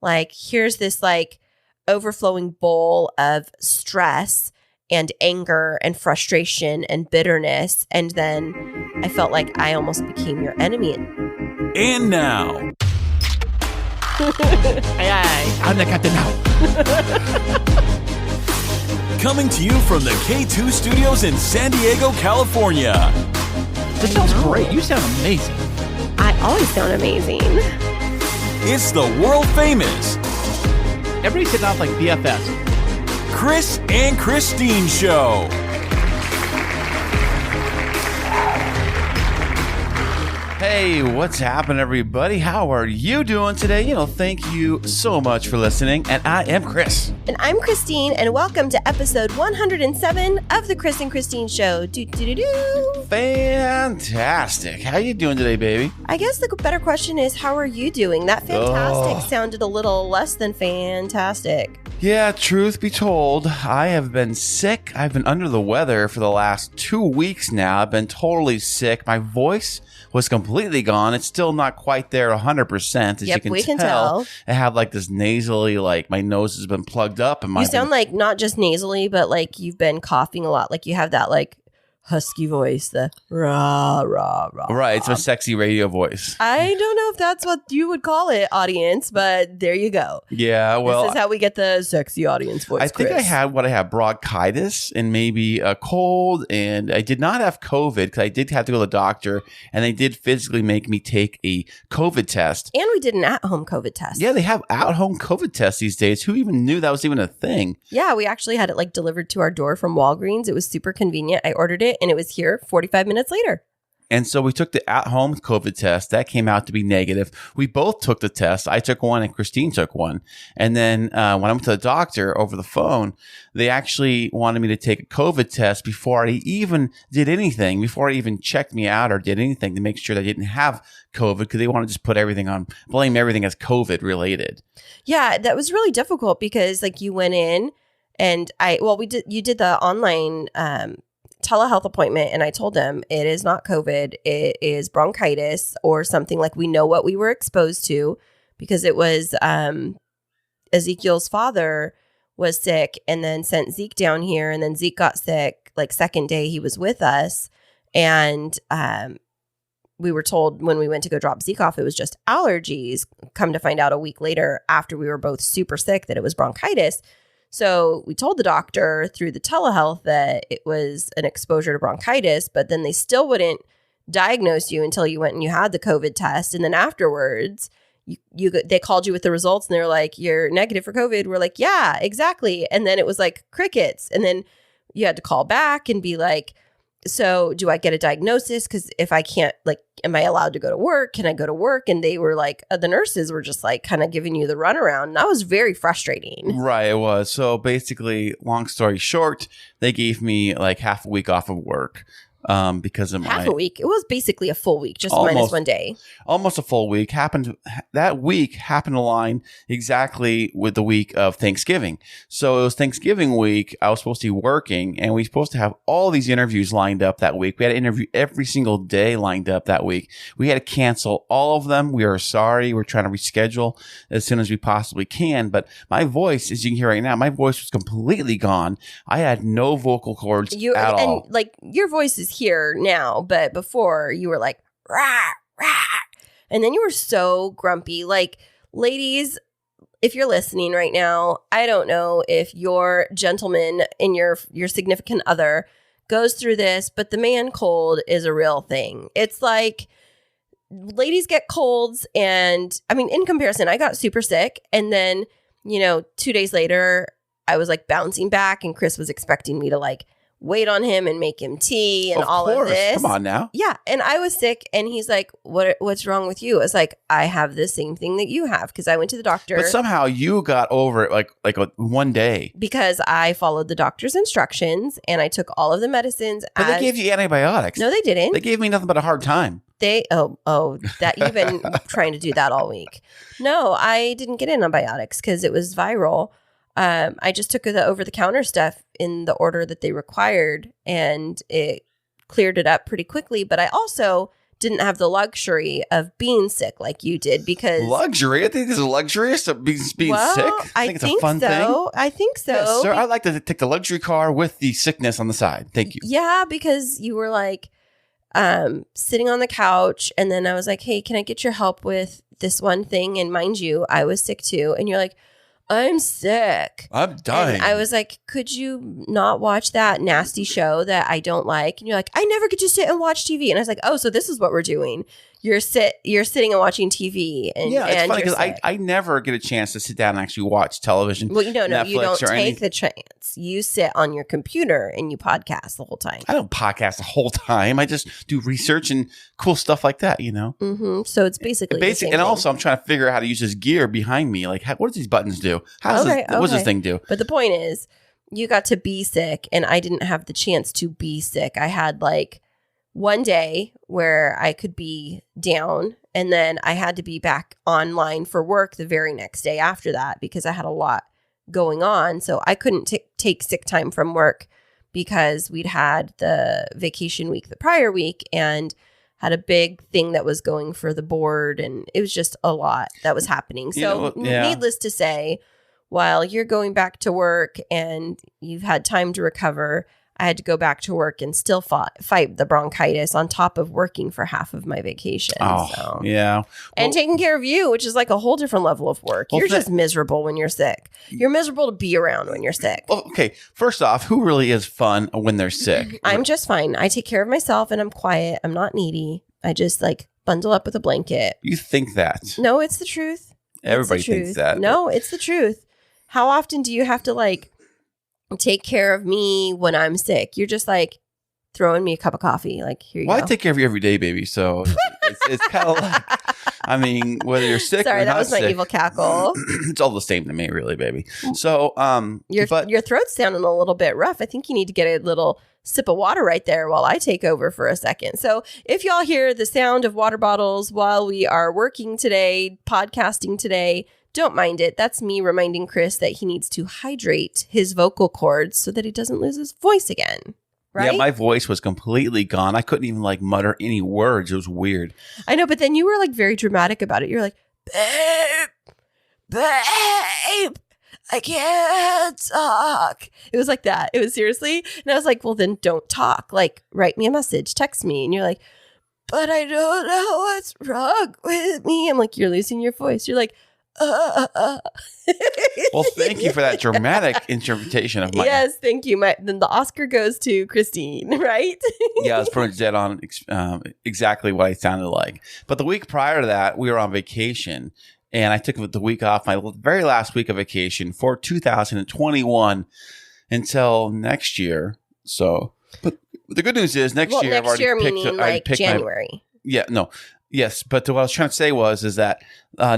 Like, here's this like overflowing bowl of stress and anger and frustration and bitterness. And then I felt like I almost became your enemy. And now, I'm the captain now. coming to you from the K2 studios in San Diego, California. This sounds great. You sound amazing. I always sound amazing. It's the world famous Everybody's sitting off like BFFs. Kris and Kristine Show. Hey, what's happening, everybody? How are you doing today? Thank you so much for listening. And I am Kris. And I'm Kristine, and welcome to episode 107 of the Kris and Kristine Show. Do-do-do-do. Fantastic. How you doing today, baby? I guess the better question is, how are you doing? That fantastic sounded a little less than fantastic. Yeah, truth be told, I have been sick. I've been under the weather for the last 2 weeks now. I've been totally sick. My voice was completely gone. It's still not quite there 100%. As Yep, you we can tell. I have like this nasally, like my nose has been plugged up. And You sound like not just nasally, but like you've been coughing a lot. Like you have that like husky voice, the rah, rah, rah. Right, it's my sexy radio voice. I don't know if that's what you would call it, audience, but there you go. Yeah, well, this is how we get the sexy audience voice. I think Kris. I had bronchitis and maybe a cold, and I did not have COVID because I did have to go to the doctor, and they did physically make me take a COVID test. And we did an at-home COVID test. Yeah, they have at-home COVID tests these days. Who even knew that was even a thing? Yeah, we actually had it like delivered to our door from Walgreens. It was super convenient. I ordered it and it was here 45 minutes later. And so we took the at-home COVID test. That came out to be negative. We both took the test. I took one and Kristine took one. And then when I went to the doctor over the phone, they actually wanted me to take a COVID test before I even did anything, before I even checked me out or did anything to make sure that I didn't have COVID, because they want to just blame everything as COVID related. Yeah, that was really difficult because like you went in and you did the online telehealth appointment, and I told them it is not COVID, it is bronchitis or something. Like, we know what we were exposed to because it was Ezekiel's father was sick and then sent Zeke down here, and then Zeke got sick like second day he was with us, and we were told when we went to go drop Zeke off it was just allergies. Come to find out a week later, after we were both super sick, that it was bronchitis. So we told the doctor through the telehealth that it was an exposure to bronchitis, but then they still wouldn't diagnose you until you went and you had the COVID test. And then afterwards, they called you with the results and they're like, you're negative for COVID. We're like, yeah, exactly. And then it was like crickets. And then you had to call back and be like, so do I get a diagnosis? Because if I can't, like, am I allowed to go to work? Can I go to work? And they were like, the nurses were just like kind of giving you the runaround. And that was very frustrating. Right, it was. So basically, long story short, they gave me like half a week off of work. Because of half a week. It was basically a full week, just minus one day. Almost a full week. That week happened to line exactly with the week of Thanksgiving. So it was Thanksgiving week. I was supposed to be working, and we were supposed to have all these interviews lined up that week. We had to interview every single day lined up that week. We had to cancel all of them. We are sorry. We're trying to reschedule as soon as we possibly can. But my voice, as you can hear right now, my voice was completely gone. I had no vocal cords at all. And like, your voice is here now, but before you were like rah, rah, and then you were so grumpy. Like, ladies, if you're listening right now, I don't know if your gentleman and your significant other goes through this, but the man cold is a real thing. It's like ladies get colds, and I mean, in comparison, I got super sick, and then 2 days later I was like bouncing back, and Kris was expecting me to like wait on him and make him tea and all of this. Come on now. Yeah. And I was sick, and he's like, what's wrong with you? It's like, I have the same thing that you have, because I went to the doctor. But somehow you got over it like one day. Because I followed the doctor's instructions and I took all of the medicines. But they gave you antibiotics. No, they didn't. They gave me nothing but a hard time. That you've been trying to do that all week. No, I didn't get antibiotics because it was viral. I just took the over-the-counter stuff in the order that they required, and it cleared it up pretty quickly. But I also didn't have the luxury of being sick like you did because luxury. I think this is luxurious of being sick. I think it's a fun thing. I think so. Yes, sir. I'd like to take the luxury car with the sickness on the side. Thank you. Yeah, because you were like sitting on the couch, and then I was like, "Hey, can I get your help with this one thing?" And mind you, I was sick too. And you're like, "I'm sick. I'm dying." And I was like, "Could you not watch that nasty show that I don't like?" And you're like, "I never get to sit and watch TV." And I was like, "Oh, so this is what we're doing. You're sitting and watching TV." And yeah, it's and funny because I never get a chance to sit down and actually watch television. Well, no, Netflix you don't or take the chance. You sit on your computer and you podcast the whole time. I don't podcast the whole time. I just do research and cool stuff like that, you know? Mm-hmm. So it's basically the same and thing. also I'm trying to figure out how to use this gear behind me. Like, what do these buttons do? What does this thing do? But the point is, you got to be sick and I didn't have the chance to be sick. I had like one day where I could be down, and then I had to be back online for work the very next day after that because I had a lot going on. So I couldn't take sick time from work because we'd had the vacation week the prior week and had a big thing that was going for the board. And it was just a lot that was happening. So needless to say, while you're going back to work and you've had time to recover, I had to go back to work and still fight the bronchitis on top of working for half of my vacation. Oh, yeah. And taking care of you, which is like a whole different level of work. You're just miserable when you're sick. You're miserable to be around when you're sick. Well, okay, first off, who really is fun when they're sick? I'm just fine. I take care of myself and I'm quiet. I'm not needy. I just like bundle up with a blanket. You think that? No, it's the truth. Everybody thinks that. No, it's the truth. How often do you have to like take care of me when I'm sick? You're just like throwing me a cup of coffee. Like, here you go. I take care of you every day, baby. So it's kind of like, I mean, whether you're sick or not sick. Sorry, that was my evil cackle. It's all the same to me, really, baby. So, your throat's sounding a little bit rough. I think you need to get a little sip of water right there while I take over for a second. So if y'all hear the sound of water bottles while we are working today, podcasting today, don't mind it. That's me reminding Kris that he needs to hydrate his vocal cords so that he doesn't lose his voice again. Right? Yeah, my voice was completely gone. I couldn't even like mutter any words. It was weird. I know, but then you were like very dramatic about it. You're like, babe, I can't talk. It was like that. It was seriously. And I was like, well, then don't talk. Like, write me a message, text me. And you're like, but I don't know what's wrong with me. I'm like, you're losing your voice. You're like, Well, thank you for that dramatic interpretation of my. Yes, thank you. Then the Oscar goes to Kristine, right? Yeah, it's pretty much dead on exactly what I sounded like. But the week prior to that, we were on vacation, and I took the week off, my very last week of vacation for 2021 until next year. So, but the good news is next year I've already picked January. Yes, but what I was trying to say is that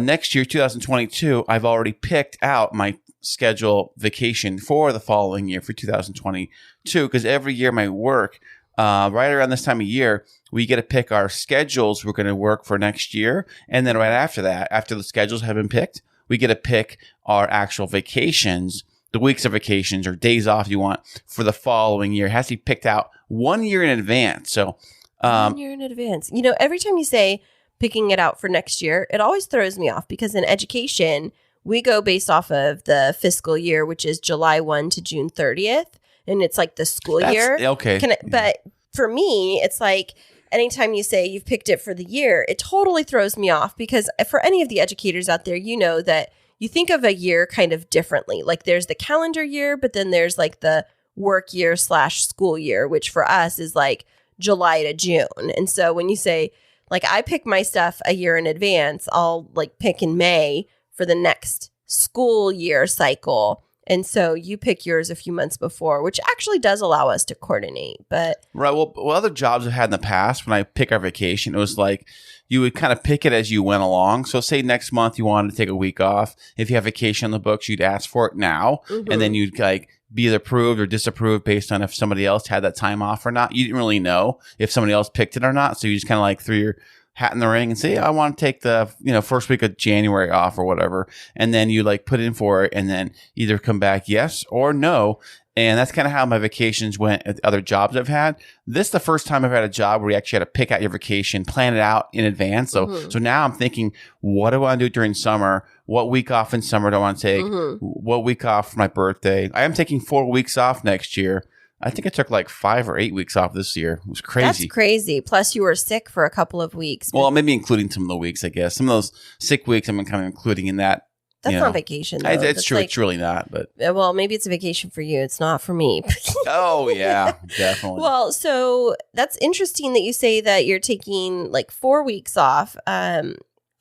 next year, 2022, I've already picked out my schedule vacation for the following year for 2022, because every year my work, right around this time of year, we get to pick our schedules we're going to work for next year. And then right after that, after the schedules have been picked, we get to pick our actual vacations, the weeks of vacations or days off you want for the following year. It has to be picked out 1 year in advance. So 1 year in advance. You know, every time you say picking it out for next year, it always throws me off because in education, we go based off of the fiscal year, which is July 1 to June 30th. And it's like the school year. Okay. But for me, it's like anytime you say you've picked it for the year, it totally throws me off because for any of the educators out there, you know that you think of a year kind of differently. Like there's the calendar year, but then there's like the work year / school year, which for us is like July to June. And so when you say, like, I pick my stuff a year in advance, I'll like pick in May for the next school year cycle. And so you pick yours a few months before, which actually does allow us to coordinate. But right. Well, other jobs I've had in the past, when I pick our vacation, it was like you would kind of pick it as you went along. So say next month you wanted to take a week off. If you have vacation on the books, you'd ask for it now. Mm-hmm. And then you'd like be either approved or disapproved based on if somebody else had that time off or not. You didn't really know if somebody else picked it or not. So you just kind of like threw your hat in the ring and say, I want to take the, first week of January off or whatever. And then you like put in for it and then either come back yes or no. And that's kind of how my vacations went at other jobs I've had. This is the first time I've had a job where you actually had to pick out your vacation, plan it out in advance. So now I'm thinking, what do I want to do during summer? What week off in summer do I want to take? What week off for my birthday? I am taking 4 weeks off next year. I think I took like 5 or 8 weeks off this year. It was crazy. That's crazy. Plus, you were sick for a couple of weeks. Well, maybe including some of the weeks, I guess. Some of those sick weeks I'm kind of including in that. That's not vacation, though. It's true. It's really not. But well, maybe it's a vacation for you. It's not for me. Oh, yeah, definitely. Well, so that's interesting that you say that you're taking like 4 weeks off on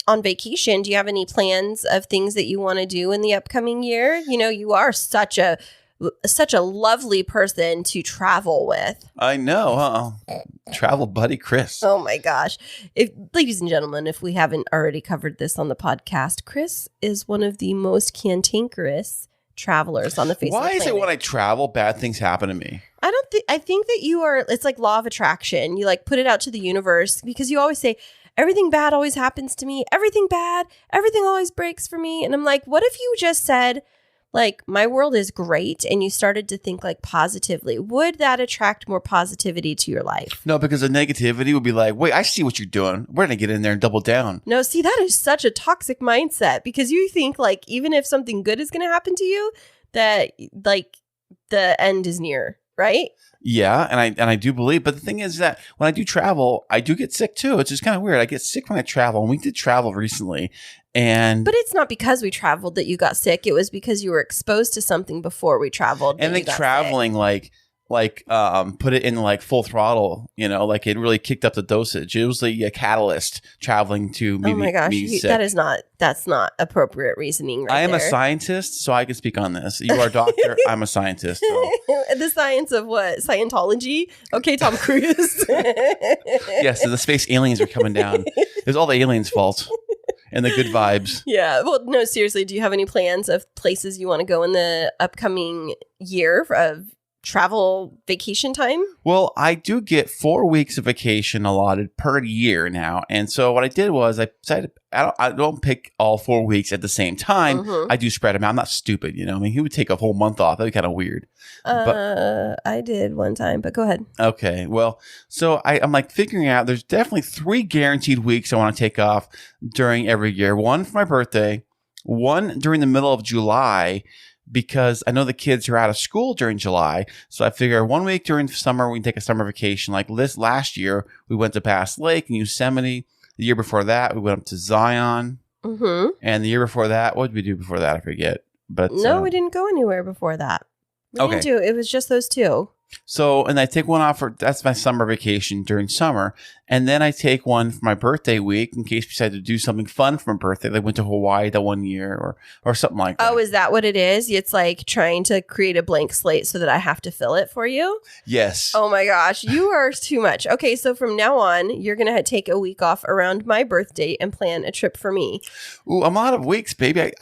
vacation. Do you have any plans of things that you want to do in the upcoming year? You know, you are such a lovely person to travel with. I know. Travel buddy Kris. Oh my gosh. Ladies and gentlemen, if we haven't already covered this on the podcast, Kris is one of the most cantankerous travelers on the face of the planet. Why is it when I travel, bad things happen to me? I think that you are, it's like law of attraction. You like put it out to the universe because you always say, everything bad always happens to me. Everything bad, everything always breaks for me. And I'm like, what if you just said, like, my world is great, and you started to think like positively? Would that attract more positivity to your life? No, because the negativity would be like, wait, I see what you're doing. We're going to get in there and double down. No, see, that is such a toxic mindset because you think like even if something good is going to happen to you, that like the end is near, right? Yeah, and I do believe, but the thing is that when I do travel, I do get sick too. It's just kind of weird. I get sick when I travel, and we did travel recently. But it's not because we traveled that you got sick. It was because you were exposed to something before we traveled. And then traveling sick. like put it in like full throttle, you know, like it really kicked up the dosage. It was like a catalyst traveling to me. Oh my gosh, that's not appropriate reasoning. Right, I am a scientist, so I can speak on this. You are a doctor. I'm a scientist. So. The science of what? Scientology? Okay, Tom Cruise. Yes, so the space aliens are coming down. It's all the aliens' fault. And the good vibes. Yeah. Well, no, seriously. Do you have any plans of places you want to go in the upcoming year of travel vacation time? Well, I do get 4 weeks of vacation allotted per year now. And so what I did was I decided I don't pick all 4 weeks at the same time. I do spread them out. I'm not stupid, you know. I mean, he would take a whole month off. That'd be kind of weird. I did one time, but go ahead. Okay. Well, so I'm like figuring out there's definitely 3 guaranteed weeks I want to take off during every year. One for my birthday, one during the middle of July, because I know the kids are out of school during July. So I figure 1 week during summer, we can take a summer vacation. Like this last year, we went to Bass Lake and Yosemite. The year before that, we went up to Zion. And the year before that, what did we do before that? I forget. But no, we didn't go anywhere before that. We didn't do it. It was just those 2. So, and I take one off that's my summer vacation during summer. And then I take one for my birthday week in case we decide to do something fun for my birthday. Like went to Hawaii that one year or something like that. Oh, is that what it is? It's like trying to create a blank slate so that I have to fill it for you? Yes. Oh my gosh, you are too much. Okay, so from now on, you're going to take a week off around my birthday and plan a trip for me. Ooh, I'm out of weeks, baby.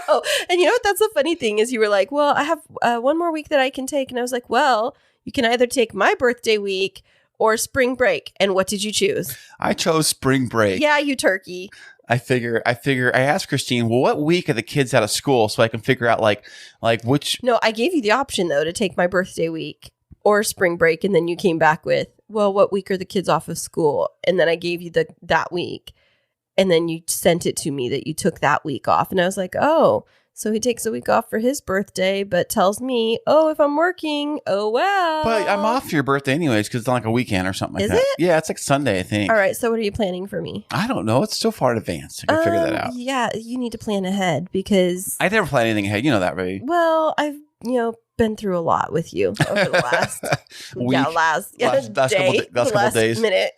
Oh, and you know what? That's the funny thing is you were like, well, I have 1 more week that I can take. And I was like, well, you can either take my birthday week or spring break. And what did you choose? I chose spring break. Yeah, you turkey. I asked Kristine, well, what week are the kids out of school so I can figure out like which. No, I gave you the option though to take my birthday week or spring break. And then you came back with, well, what week are the kids off of school? And then I gave you that week. And then you sent it to me that you took that week off. And I was like, oh, so he takes a week off for his birthday, but tells me, oh, if I'm working, oh, well. But I'm off for your birthday anyways because it's like a weekend or something like that. Is it? Yeah, it's like Sunday, I think. All right. So what are you planning for me? I don't know. It's so far in advance. I can figure that out. Yeah, you need to plan ahead because. I never plan anything ahead. You know that, right? Well, I've, been through a lot with you over the last last days. Minute.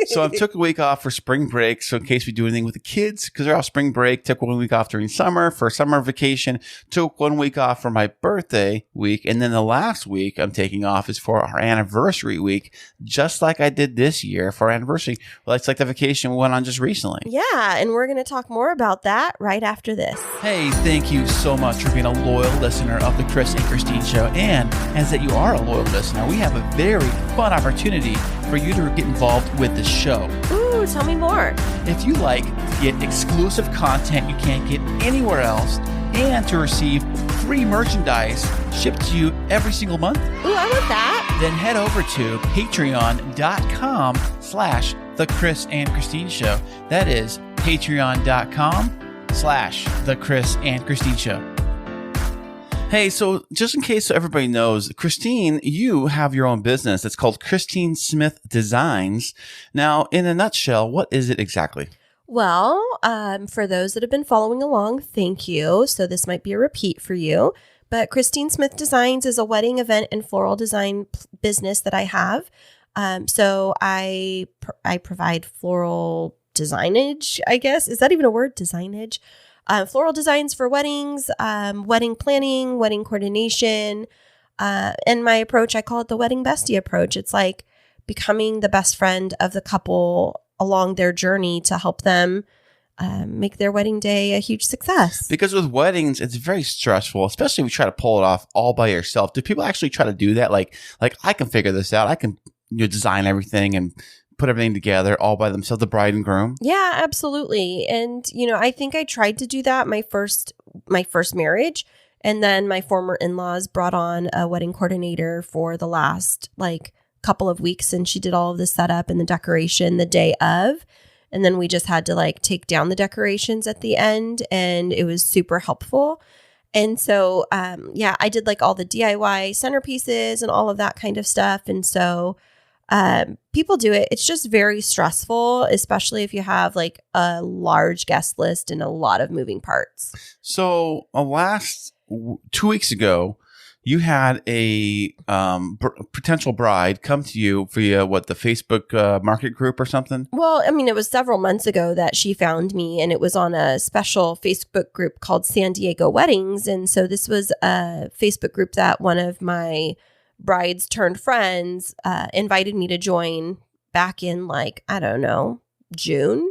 So I took a week off for spring break. So in case we do anything with the kids, because they're off spring break, took 1 week off during summer for summer vacation, took 1 week off for my birthday week. And then the last week I'm taking off is for our anniversary week, just like I did this year for our anniversary. Well, it's like the vacation we went on just recently. Yeah. And we're going to talk more about that right after this. Hey, thank you so much for being a loyal listener of the Kris and Kristine Show. And as that you are a loyal listener, we have a very fun opportunity for you to get involved with the show. Ooh, tell me more. If you like to get exclusive content you can't get anywhere else, and to receive free merchandise shipped to you every single month? Ooh, I want that. Then head over to patreon.com/The Kris and Kristine Show. That is patreon.com/The Kris and Kristine Show. Hey, so just in case so everybody knows, Kristine, you have your own business. It's called Kristine Smith Designs. Now, in a nutshell, what is it exactly? Well, for those that have been following along, thank you. So this might be a repeat for you. But Kristine Smith Designs is a wedding event and floral design business that I have. So I provide floral designage, I guess. Is that even a word? Designage? Floral designs for weddings, wedding planning, wedding coordination. And my approach, I call it the wedding bestie approach. It's like becoming the best friend of the couple along their journey to help them make their wedding day a huge success. Because with weddings, it's very stressful, especially if you try to pull it off all by yourself. Do people actually try to do that? Like I can figure this out. I can design everything and put everything together all by themselves, the bride and groom? Yeah, absolutely. And, I think I tried to do that my first marriage. And then my former in-laws brought on a wedding coordinator for the last couple of weeks. And she did all of the setup and the decoration the day of. And then we just had to take down the decorations at the end. And it was super helpful. And so, I did all the DIY centerpieces and all of that kind of stuff. And so people do it. It's just very stressful, especially if you have a large guest list and a lot of moving parts. So last 2 weeks ago, you had a potential bride come to you via the Facebook market group or something? Well, it was several months ago that she found me, and it was on a special Facebook group called San Diego Weddings. And so this was a Facebook group that one of my brides turned friends invited me to join back in June.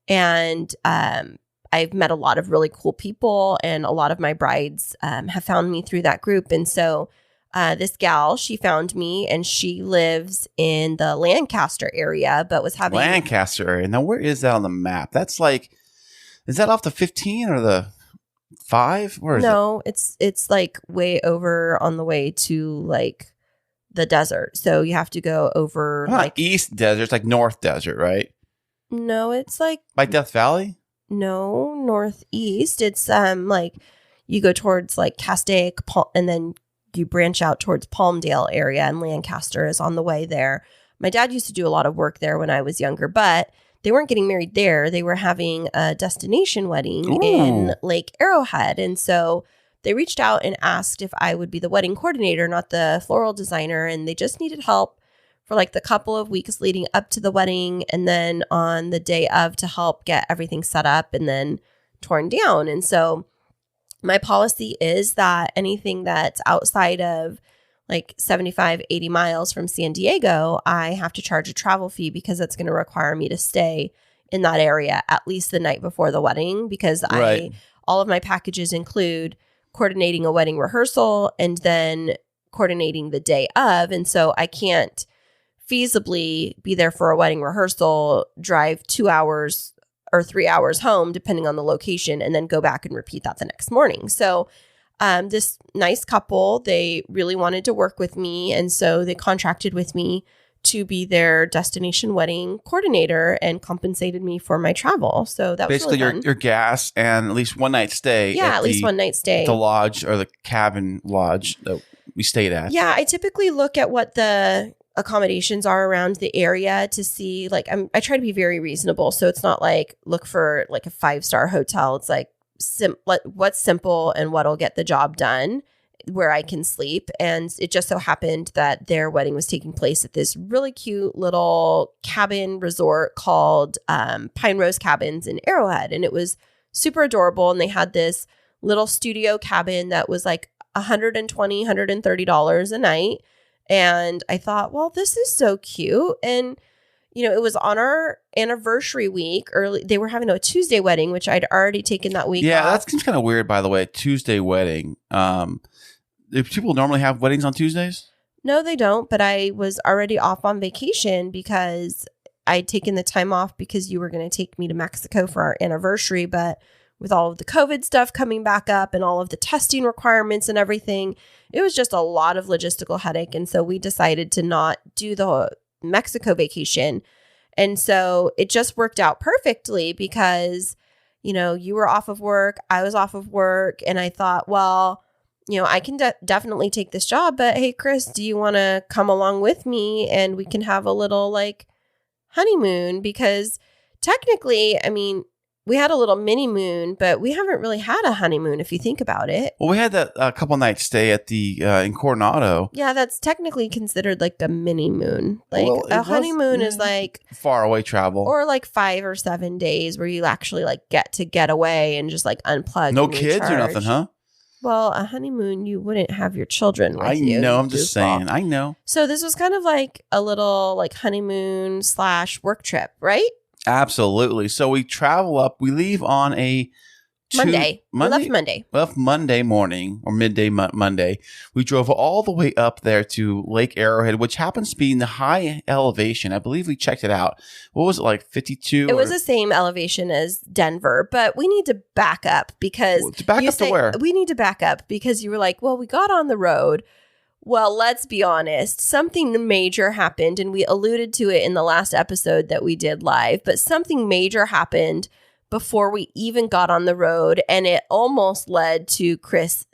And I've met a lot of really cool people, and a lot of my brides have found me through that group. And so this gal, she found me, and she lives in the Lancaster area, but was having Lancaster area. Now, where is that on the map? That's is that off the 15 or the 5? Where is it? No, it's way over on the way to the desert. So you have to go over not East Desert, it's North Desert, right? No, it's by Death Valley? No, northeast. It's you go towards Castaic, and then you branch out towards Palmdale area, and Lancaster is on the way there. My dad used to do a lot of work there when I was younger, but they weren't getting married there. They were having a destination wedding in Lake Arrowhead. And so they reached out and asked if I would be the wedding coordinator, not the floral designer. And they just needed help for the couple of weeks leading up to the wedding, and then on the day of to help get everything set up and then torn down. And so my policy is that anything that's outside of 75, 80 miles from San Diego, I have to charge a travel fee, because that's going to require me to stay in that area at least the night before the wedding, because all of my packages include coordinating a wedding rehearsal and then coordinating the day of. And so I can't feasibly be there for a wedding rehearsal, drive 2 hours or 3 hours home, depending on the location, and then go back and repeat that the next morning. So this nice couple, they really wanted to work with me. And so they contracted with me to be their destination wedding coordinator and compensated me for my travel. So that was basically really fun. your gas and at least one night stay. Yeah, at least one night stay. The lodge or the cabin lodge that we stayed at. Yeah, I typically look at what the accommodations are around the area to see, I try to be very reasonable. So it's not look for a 5-star hotel. It's what's simple and what'll get the job done, where I can sleep. And it just so happened that their wedding was taking place at this really cute little cabin resort called Pine Rose Cabins in Arrowhead. And it was super adorable. And they had this little studio cabin that was $120, $130 a night. And I thought, well, this is so cute. And, it was on our anniversary week early. They were having a Tuesday wedding, which I'd already taken that week off. That seems kind of weird, by the way, Tuesday wedding. Do people normally have weddings on Tuesdays? No, they don't. But I was already off on vacation because I'd taken the time off because you were going to take me to Mexico for our anniversary. But with all of the COVID stuff coming back up and all of the testing requirements and everything. It was just a lot of logistical headache. And so we decided to not do the Mexico vacation. And so it just worked out perfectly because, you know, you were off of work, I was off of work, and I thought, well, you know, I can definitely take this job, but hey, Kris, do you want to come along with me and we can have a little like honeymoon? Because technically, I mean, we had a little mini moon, but we haven't really had a honeymoon if you think about it. Well, we had that couple nights stay at the in Coronado. Yeah, that's technically considered like a mini moon. Like a honeymoon is like far away travel, or like 5 or 7 days where you actually like get away and just like unplug. No kids or nothing, huh? Well, a honeymoon, you wouldn't have your children with you. I know. I'm just saying. I know. So this was kind of like a little like honeymoon / work trip, right? Absolutely. So we travel up. We leave on a Monday. We left Monday. We left Monday morning or midday Monday. We drove all the way up there to Lake Arrowhead, which happens to be in the high elevation. I believe we checked it out. What was it, like 52? It was the same elevation as Denver, but we need to back up because to back up to where? We need to back up because you were like, well, we got on the road. Well, let's be honest, something major happened, and we alluded to it in the last episode that we did live, but something major happened before we even got on the road, and it almost led to Kris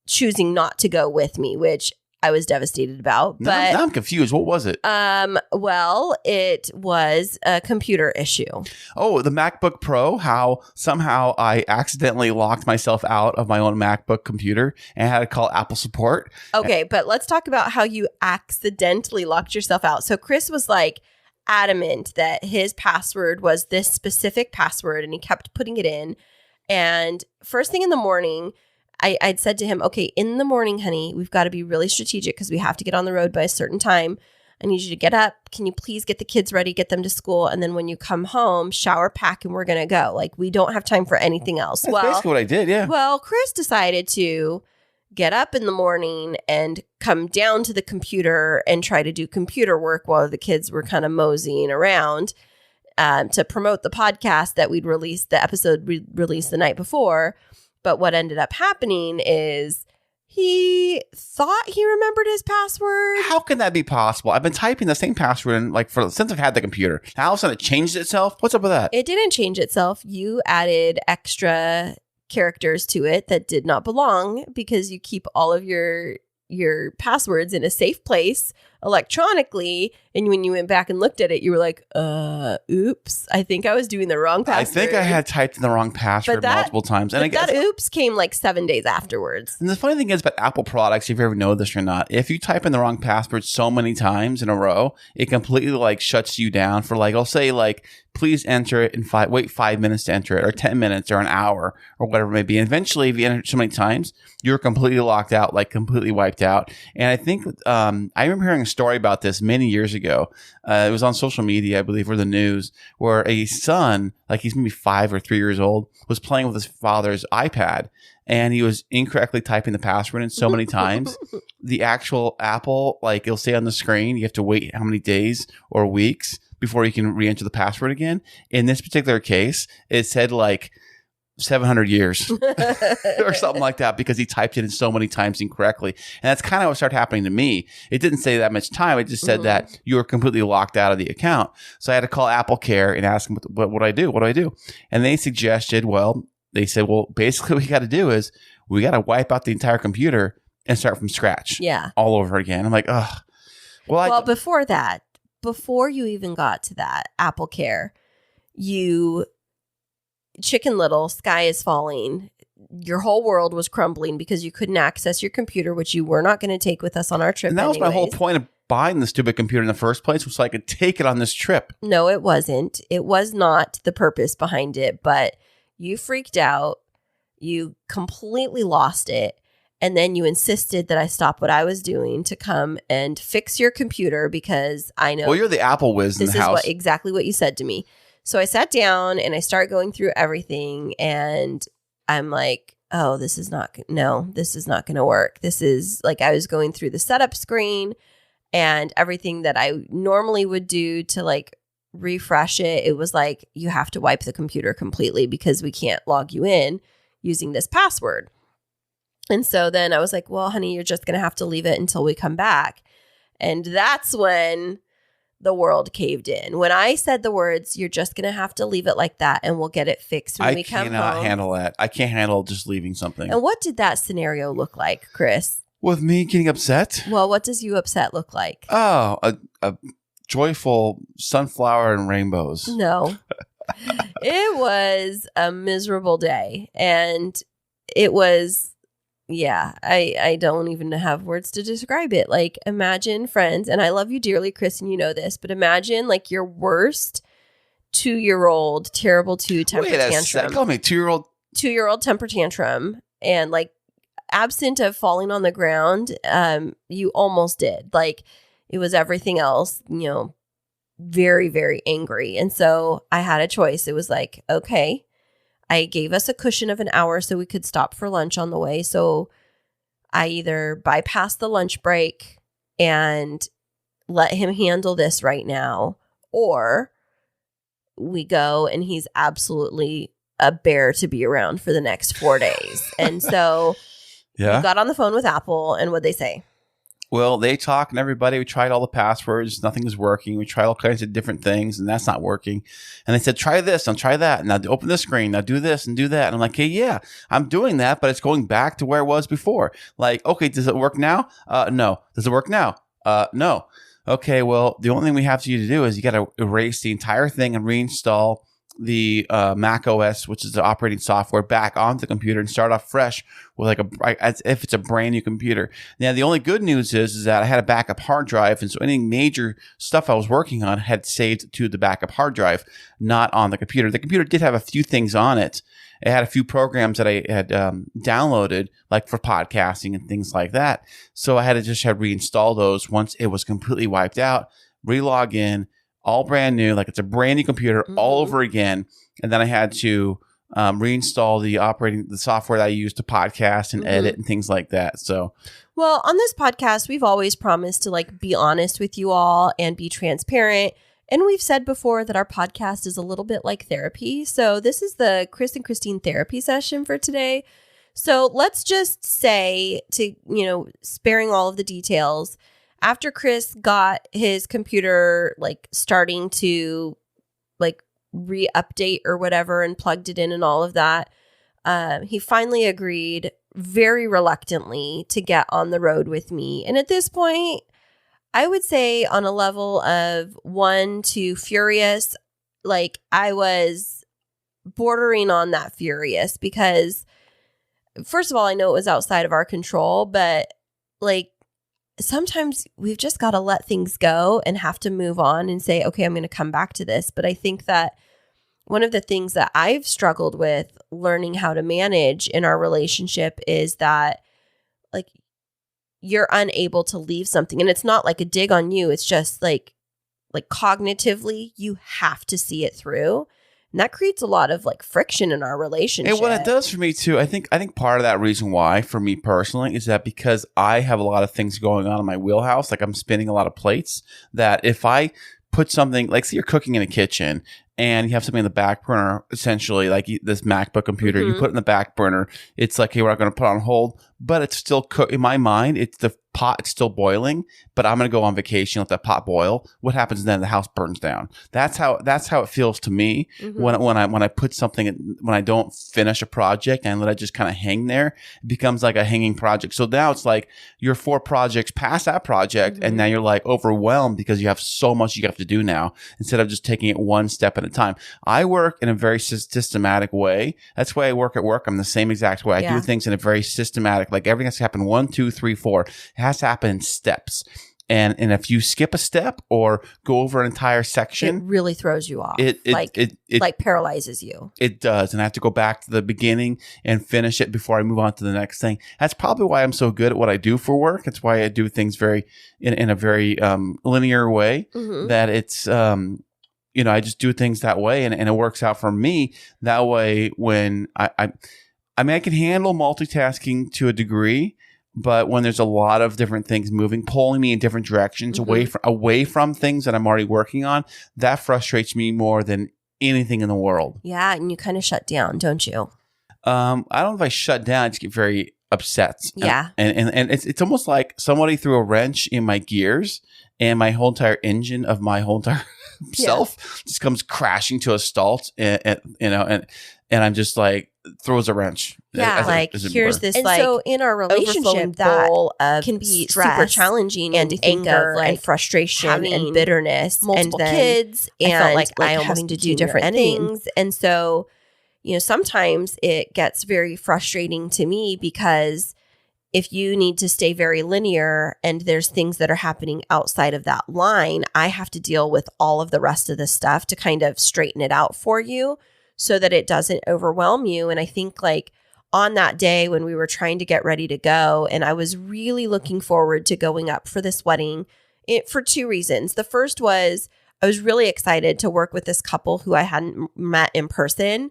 choosing not to go with me, which I was devastated about. But now I'm confused. What was it? Well, it was a computer issue. Oh, the MacBook Pro, how somehow I accidentally locked myself out of my own MacBook computer and had to call Apple support. Okay, but let's talk about how you accidentally locked yourself out. So Kris was like adamant that his password was this specific password and he kept putting it in. And first thing in the morning, I'd said to him, okay, in the morning, honey, we've got to be really strategic because we have to get on the road by a certain time. I need you to get up. Can you please get the kids ready, get them to school? And then when you come home, shower, pack, and we're going to go. Like, we don't have time for anything else. That's basically what I did, yeah. Well, Kris decided to get up in the morning and come down to the computer and try to do computer work while the kids were kind of moseying around to promote the podcast that we'd released, the episode we released the night before. But what ended up happening is he thought he remembered his password. How can that be possible? I've been typing the same password in, since I've had the computer. Now all of a sudden it changed itself? What's up with that? It didn't change itself. You added extra characters to it that did not belong because you keep all of your passwords in a safe place electronically, and when you went back and looked at it, you were like, oops, I think I was doing the wrong password. I think I had typed in the wrong password multiple times. And that oops came like 7 days afterwards. And the funny thing is about Apple products, if you ever know this or not, if you type in the wrong password so many times in a row, it completely shuts you down for I'll say please enter it in wait 5 minutes to enter it, or 10 minutes or an hour or whatever it may be. And eventually, if you enter it so many times, you're completely locked out, completely wiped out. And I think I remember hearing a story about this many years ago. It was on social media, I believe, or the news, where a son, he's maybe 5 or 3 years old, was playing with his father's iPad, and he was incorrectly typing the password in so many times. The actual Apple, it'll say on the screen, you have to wait how many days or weeks before you can re-enter the password again. In this particular case, it said 700 years or something like that because he typed it in so many times incorrectly. And that's kind of what started happening to me. It didn't say that much time. It just said that you were completely locked out of the account. So I had to call Apple Care and ask them, what do I do? What do I do? And they suggested, they said, basically what you got to do is we got to wipe out the entire computer and start from scratch. Yeah. All over again. I'm like, ugh. Well, before that, before you even got to that Apple Care, Chicken Little, sky is falling. Your whole world was crumbling because you couldn't access your computer, which you were not going to take with us on our trip. And that was my whole point of buying the stupid computer in the first place, was so I could take it on this trip. No, it wasn't. It was not the purpose behind it, but you freaked out. You completely lost it. And then you insisted that I stop what I was doing to come and fix your computer because I know. Well, you're the Apple whiz in the house. This is exactly what you said to me. So I sat down and I started going through everything, and I'm like, oh, this is not going to work. This is I was going through the setup screen and everything that I normally would do to refresh it, it was like, you have to wipe the computer completely because we can't log you in using this password. And so then I was like, well, honey, you're just going to have to leave it until we come back. And that's when the world caved in. When I said the words, you're just going to have to leave it like that and we'll get it fixed when we come home. I cannot handle that. I can't handle just leaving something. And what did that scenario look like, Kris? With me getting upset? Well, what does you upset look like? Oh, a joyful sunflower and rainbows. No. It was a miserable day. And it was, yeah, I don't even have words to describe it. Like, imagine, friends, and I love you dearly, Kris, and you know this, but imagine like your worst 2-year-old terrible temper tantrum. Call me 2-year-old. 2-year-old temper tantrum, and like absent of falling on the ground, you almost did. Like, it was everything else, very, very angry. And so I had a choice. It was like, okay, I gave us a cushion of an hour so we could stop for lunch on the way. So I either bypass the lunch break and let him handle this right now, or we go and he's absolutely a bear to be around for the next 4 days. And so we got on the phone with Apple, and what'd they say? Well, they talk and everybody, we tried all the passwords. Nothing was working. We tried all kinds of different things and that's not working. And they said, try this and try that. Now open the screen. Now do this and do that. And I'm like, hey, yeah, I'm doing that, but it's going back to where it was before. Like, okay, does it work now? No. Does it work now? No. Okay, well, the only thing we have for you to do is you got to erase the entire thing and reinstall the Mac OS, which is the operating software, back onto the computer and start off fresh with as if it's a brand new computer. Now, the only good news is that I had a backup hard drive, and so any major stuff I was working on had saved to the backup hard drive, not on the computer. The computer did have a few things on it. It had a few programs that I had downloaded, like for podcasting and things like that. So I had to just reinstall those once it was completely wiped out, relog in, all brand new, like it's a brand new computer all over again. And then I had to reinstall the software that I use to podcast and edit and things like that. So, well, on this podcast, we've always promised to be honest with you all and be transparent. And we've said before that our podcast is a little bit like therapy. So this is the Kris and Kristine therapy session for today. So let's just say, to, sparing all of the details, after Kris got his computer starting to re-update or whatever and plugged it in and all of that, he finally agreed very reluctantly to get on the road with me. And at this point, I would say on a level of 1 to furious, I was bordering on that furious because, first of all, I know it was outside of our control, but sometimes we've just got to let things go and have to move on and say, okay, I'm going to come back to this. But I think that one of the things that I've struggled with learning how to manage in our relationship is that you're unable to leave something. And it's not like a dig on you. It's just cognitively, you have to see it through. And that creates a lot of friction in our relationship. And what it does for me too, I think part of that reason why for me personally is that because I have a lot of things going on in my wheelhouse, I'm spinning a lot of plates, that if I put something, say you're cooking in a kitchen and you have something in the back burner, essentially this MacBook computer, you put it in the back burner, it's hey, we're not going to put it on hold, but it's still in my mind, it's the pot, it's still boiling, but I'm going to go on vacation, let that pot boil. What happens then? The house burns down. That's how it feels to me when I put something, when I don't finish a project and let it just kind of hang there, it becomes like a hanging project. So now it's you're 4 projects past that project and now you're overwhelmed because you have so much you have to do now instead of just taking it one step at a time. I work in a very systematic way. That's why I work at work. I'm the same exact way. I do things in a very systematic, everything has to happen 1, 2, 3, 4. It has to happen in steps. And if you skip a step or go over an entire section, it really throws you off. It paralyzes you. It does. And I have to go back to the beginning and finish it before I move on to the next thing. That's probably why I'm so good at what I do for work. It's why I do things in a very linear way, that it's, I just do things that way and it works out for me that way. When I can handle multitasking to a degree. But when there's a lot of different things moving, pulling me in different directions, away from things that I'm already working on, that frustrates me more than anything in the world. Yeah, and you kind of shut down, don't you? I don't know if I shut down. I just get very upset. Yeah. And it's almost like somebody threw a wrench in my gears, and my whole entire engine of my whole entire self just comes crashing to a halt, and I'm just like, throws a wrench. Yeah, here's this, and so in our relationship, that can be super challenging, and anger and frustration and bitterness, multiple and kids, and I felt like I almost having to do different things. And so, sometimes it gets very frustrating to me, because if you need to stay very linear and there's things that are happening outside of that line, I have to deal with all of the rest of the stuff to kind of straighten it out for you so that it doesn't overwhelm you. And I think on that day when we were trying to get ready to go, and I was really looking forward to going up for this wedding for two reasons. The first was I was really excited to work with this couple who I hadn't met in person.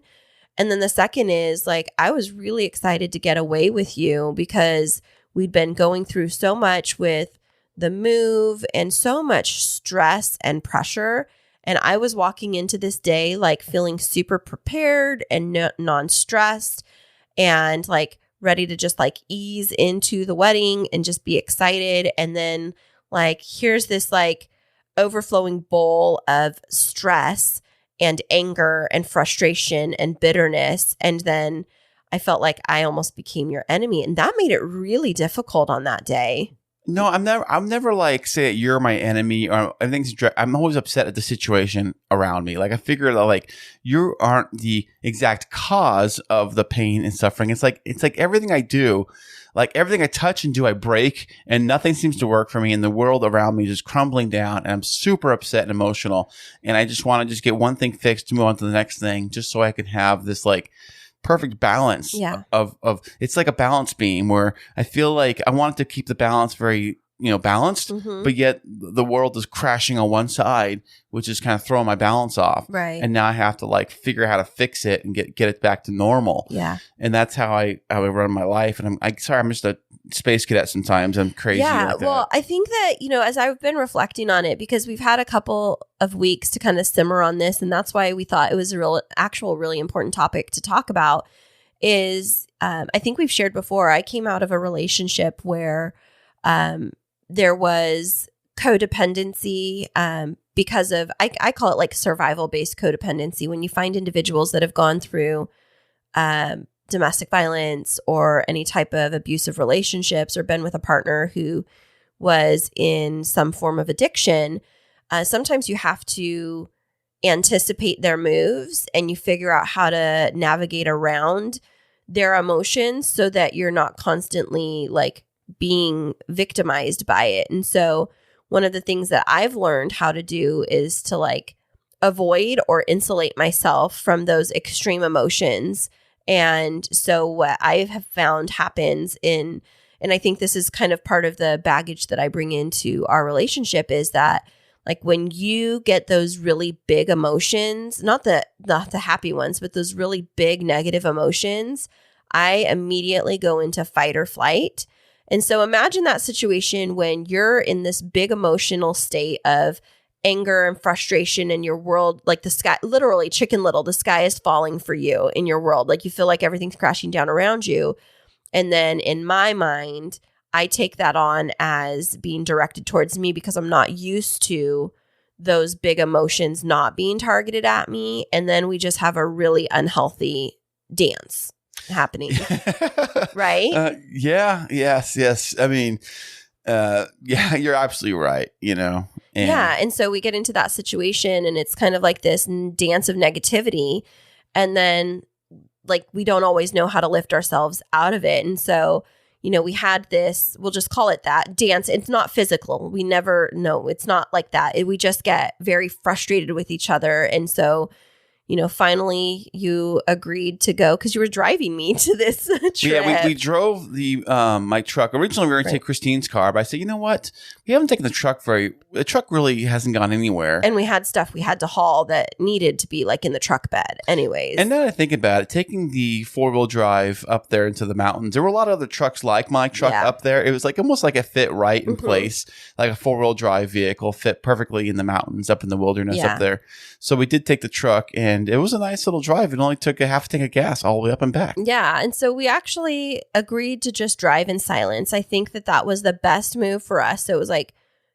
And then the second is I was really excited to get away with you, because we'd been going through so much with the move and so much stress and pressure. And I was walking into this day feeling super prepared and non-stressed, and ready to just ease into the wedding and just be excited. And then here's this overflowing bowl of stress and anger and frustration and bitterness. And then I felt like I almost became your enemy. And that made it really difficult on that day. No, I'm never say that you're my enemy, or I'm always upset at the situation around me. I figure that you aren't the exact cause of the pain and suffering. It's like everything I do, everything I touch and do, I break, and nothing seems to work for me, and the world around me is just crumbling down, and I'm super upset and emotional, and I just want to just get one thing fixed to move on to the next thing, just so I can have this perfect balance of it's like a balance beam, where I feel like I want to keep the balance very balanced, but yet the world is crashing on one side, which is kind of throwing my balance off. Right. And now I have to figure out how to fix it and get it back to normal. Yeah. And that's how I run my life. And I'm just a space cadet sometimes. I'm crazy. Yeah. Well, that. I think that, as I've been reflecting on it, because we've had a couple of weeks to kind of simmer on this, and that's why we thought it was a really important topic to talk about, is I think we've shared before, I came out of a relationship where there was codependency because of, I call it survival-based codependency, when you find individuals that have gone through domestic violence or any type of abusive relationships, or been with a partner who was in some form of addiction. Sometimes you have to anticipate their moves, and you figure out how to navigate around their emotions so that you're not constantly being victimized by it. And so one of the things that I've learned how to do is to avoid or insulate myself from those extreme emotions. And so what I have found happens and I think this is kind of part of the baggage that I bring into our relationship, is that when you get those really big emotions, not the happy ones, but those really big negative emotions, I immediately go into fight or flight. And so imagine that situation when you're in this big emotional state of anger and frustration in your world, the sky, literally Chicken Little, the sky is falling for you in your world. You feel like everything's crashing down around you. And then in my mind, I take that on as being directed towards me, because I'm not used to those big emotions not being targeted at me. And then we just have a really unhealthy dance happening. Right? Yes. I mean, you're absolutely right, And so we get into that situation, and it's kind of this dance of negativity. And then we don't always know how to lift ourselves out of it. And so, we had this, we'll just call it that, dance. It's not physical. We never know. It's not like that. We just get very frustrated with each other. And so, finally you agreed to go because you were driving me to this trip. Yeah, we drove the my truck. Originally, we were going to take Kristine's car, but I said, you know what? We haven't taken the truck the truck really hasn't gone anywhere. And we had stuff we had to haul that needed to be like in the truck bed anyways. And now that I think about it, taking the 4-wheel drive up there into the mountains, there were a lot of other trucks like my truck up there. It was like almost like it fit right in place, like a 4-wheel drive vehicle fit perfectly in the mountains up in the wilderness up there. So we did take the truck, and it was a nice little drive. It only took a half a tank of gas all the way up and back. Yeah. And so we actually agreed to just drive in silence. I think that was the best move for us. So it was like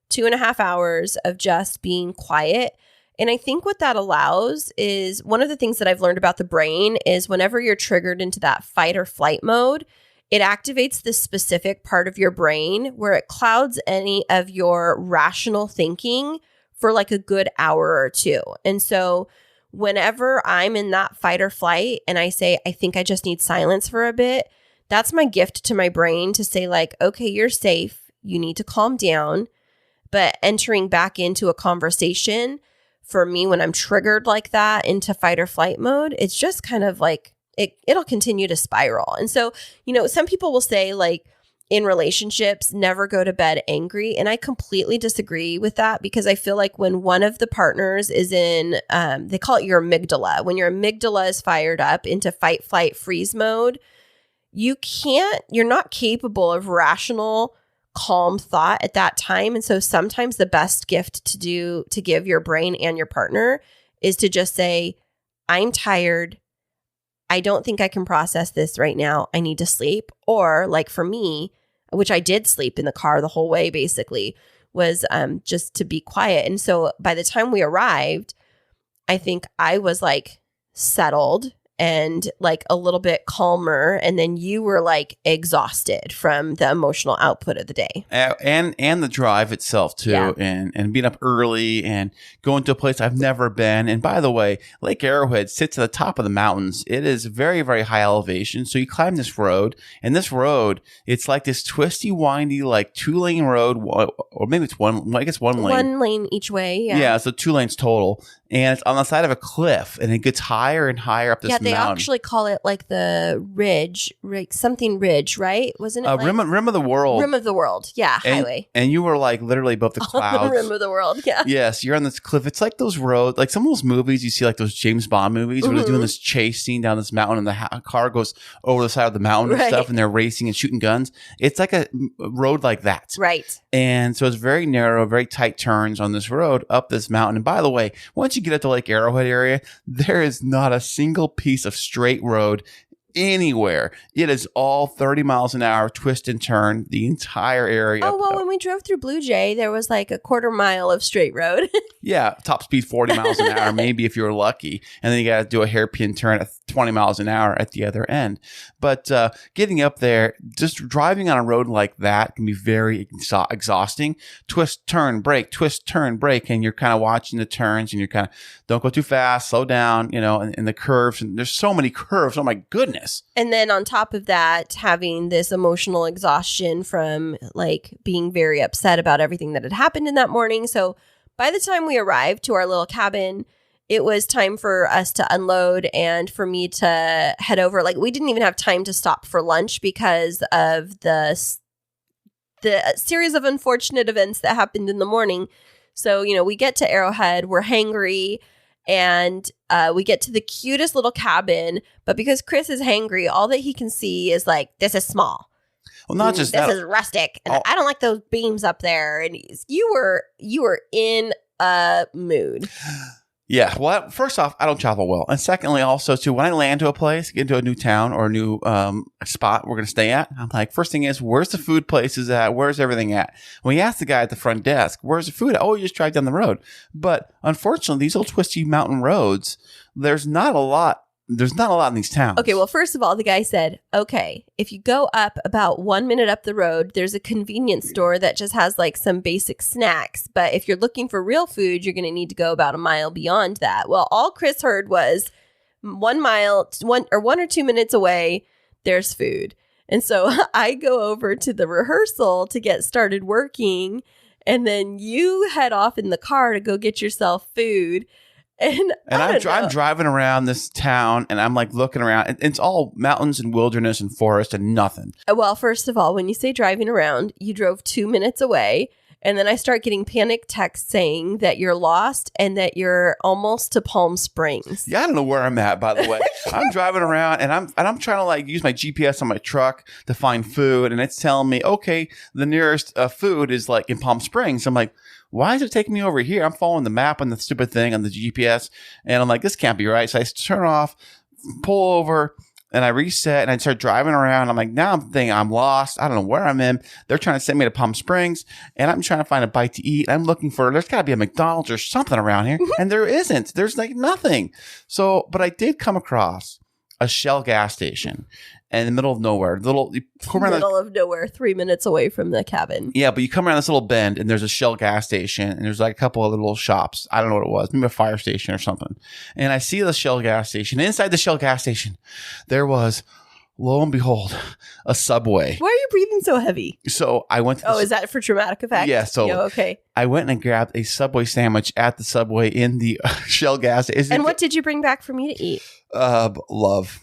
2.5 hours of just being quiet. And I think what that allows is one of the things that I've learned about the brain is whenever you're triggered into that fight or flight mode, it activates this specific part of your brain where it clouds any of your rational thinking for like a good hour or two. And so whenever I'm in that fight or flight and I say, I think I just need silence for a bit, that's my gift to my brain to say like, okay, you're safe. You need to calm down. But entering back into a conversation for me when I'm triggered like that into fight or flight mode, it's just kind of like it'll continue to spiral. And so, some people will say like in relationships, never go to bed angry. And I completely disagree with that because I feel like when one of the partners is in, they call it your amygdala. When your amygdala is fired up into fight, flight, freeze mode, you're not capable of rational, calm thought at that time. And so sometimes the best gift to give your brain and your partner is to just say, I'm tired. I don't think I can process this right now. I need to sleep. Or like for me, which I did sleep in the car the whole way basically, was just to be quiet. And so by the time we arrived, I think I was like settled and like a little bit calmer. And then you were like exhausted from the emotional output of the day. And the drive itself too. Yeah. And being up early and going to a place I've never been. And by the way, Lake Arrowhead sits at the top of the mountains. It is very, very high elevation. So you climb this road, and this road, it's like this twisty, windy, like 2-lane road, or maybe it's one lane. One lane each way. Yeah. Yeah. So 2 lanes total. And it's on the side of a cliff, and it gets higher and higher up this mountain. Yeah, they actually call it like the ridge, something ridge, right? Wasn't it? Rim of the world. Rim of the world. Yeah, highway. And you were like literally above the clouds. On the rim of the world, yeah. Yes, you're on this cliff. It's like those roads, like some of those movies you see, like those James Bond movies where they're doing this chase scene down this mountain, and the car goes over the side of the mountain and stuff, and they're racing and shooting guns. It's like a road like that. Right. And so it's very narrow, very tight turns on this road up this mountain. And by the way, once you get up to Lake Arrowhead area, there is not a single piece of straight road anywhere. It is all 30 miles an hour, twist and turn, the entire area. Oh, well, when we drove through Blue Jay, there was like a 1/4 mile of straight road. Yeah, top speed 40 miles an hour, maybe if you were lucky. And then you got to do a hairpin turn at 20 miles an hour at the other end. But getting up there, just driving on a road like that can be very exhausting. Twist, turn, brake, twist, turn, brake. And you're kind of watching the turns, and you're kind of, don't go too fast, slow down, and the curves. And there's so many curves. Oh, my goodness. And then on top of that, having this emotional exhaustion from like being very upset about everything that had happened in that morning. So by the time we arrived to our little cabin, it was time for us to unload and for me to head over. Like we didn't even have time to stop for lunch because of the series of unfortunate events that happened in the morning. So, we get to Arrowhead, we're hangry, and we get to the cutest little cabin. But because Kris is hangry, all that he can see is like, this is small. Well, not just that. This is rustic. And I don't like those beams up there. And you were in a mood. Yeah. Well, first off, I don't travel well. And secondly, also, too, when I land to a place, get into a new town or a new spot we're going to stay at, I'm like, first thing is, where's the food places at? Where's everything at? When you ask the guy at the front desk, where's the food at? Oh, you just drive down the road. But unfortunately, these old twisty mountain roads, there's not a lot in these towns. Okay, well, first of all, the guy said, okay, if you go up about 1 minute up the road, there's a convenience store that just has like some basic snacks. But if you're looking for real food, you're going to need to go about a mile beyond that. Well, all Kris heard was 1 mile, 1 or 2 minutes away, there's food. And so I go over to the rehearsal to get started working. And then you head off in the car to go get yourself food. And I'm driving around this town and I'm like looking around. It's all mountains and wilderness and forest and nothing. Well, first of all, when you say driving around, you drove 2 minutes away. And then I start getting panic texts saying that you're lost and that you're almost to Palm Springs. Yeah, I don't know where I'm at, by the way. I'm driving around and I'm trying to like use my GPS on my truck to find food. And it's telling me, okay, the nearest food is like in Palm Springs. I'm like, why is it taking me over here? I'm following the map on the stupid thing on the GPS. And I'm like, this can't be right. So I turn off, pull over, and I reset and I start driving around. I'm like, now I'm thinking I'm lost. I don't know where I'm in. They're trying to send me to Palm Springs and I'm trying to find a bite to eat. I'm looking there's got to be a McDonald's or something around here. And there isn't. There's like nothing. So, but I did come across a Shell gas station in the middle of nowhere. Of nowhere, 3 minutes away from the cabin. Yeah, but you come around this little bend and there's a Shell gas station and there's like a couple of little shops. I don't know what it was, maybe a fire station or something. And I see the Shell gas station. Inside the Shell gas station, there was, lo and behold, a Subway. Why are you breathing so heavy? So I went to is that for dramatic effect? Yeah, so okay. I went and grabbed a Subway sandwich at the Subway in the Shell gas station. And what did you bring back for me to eat? Love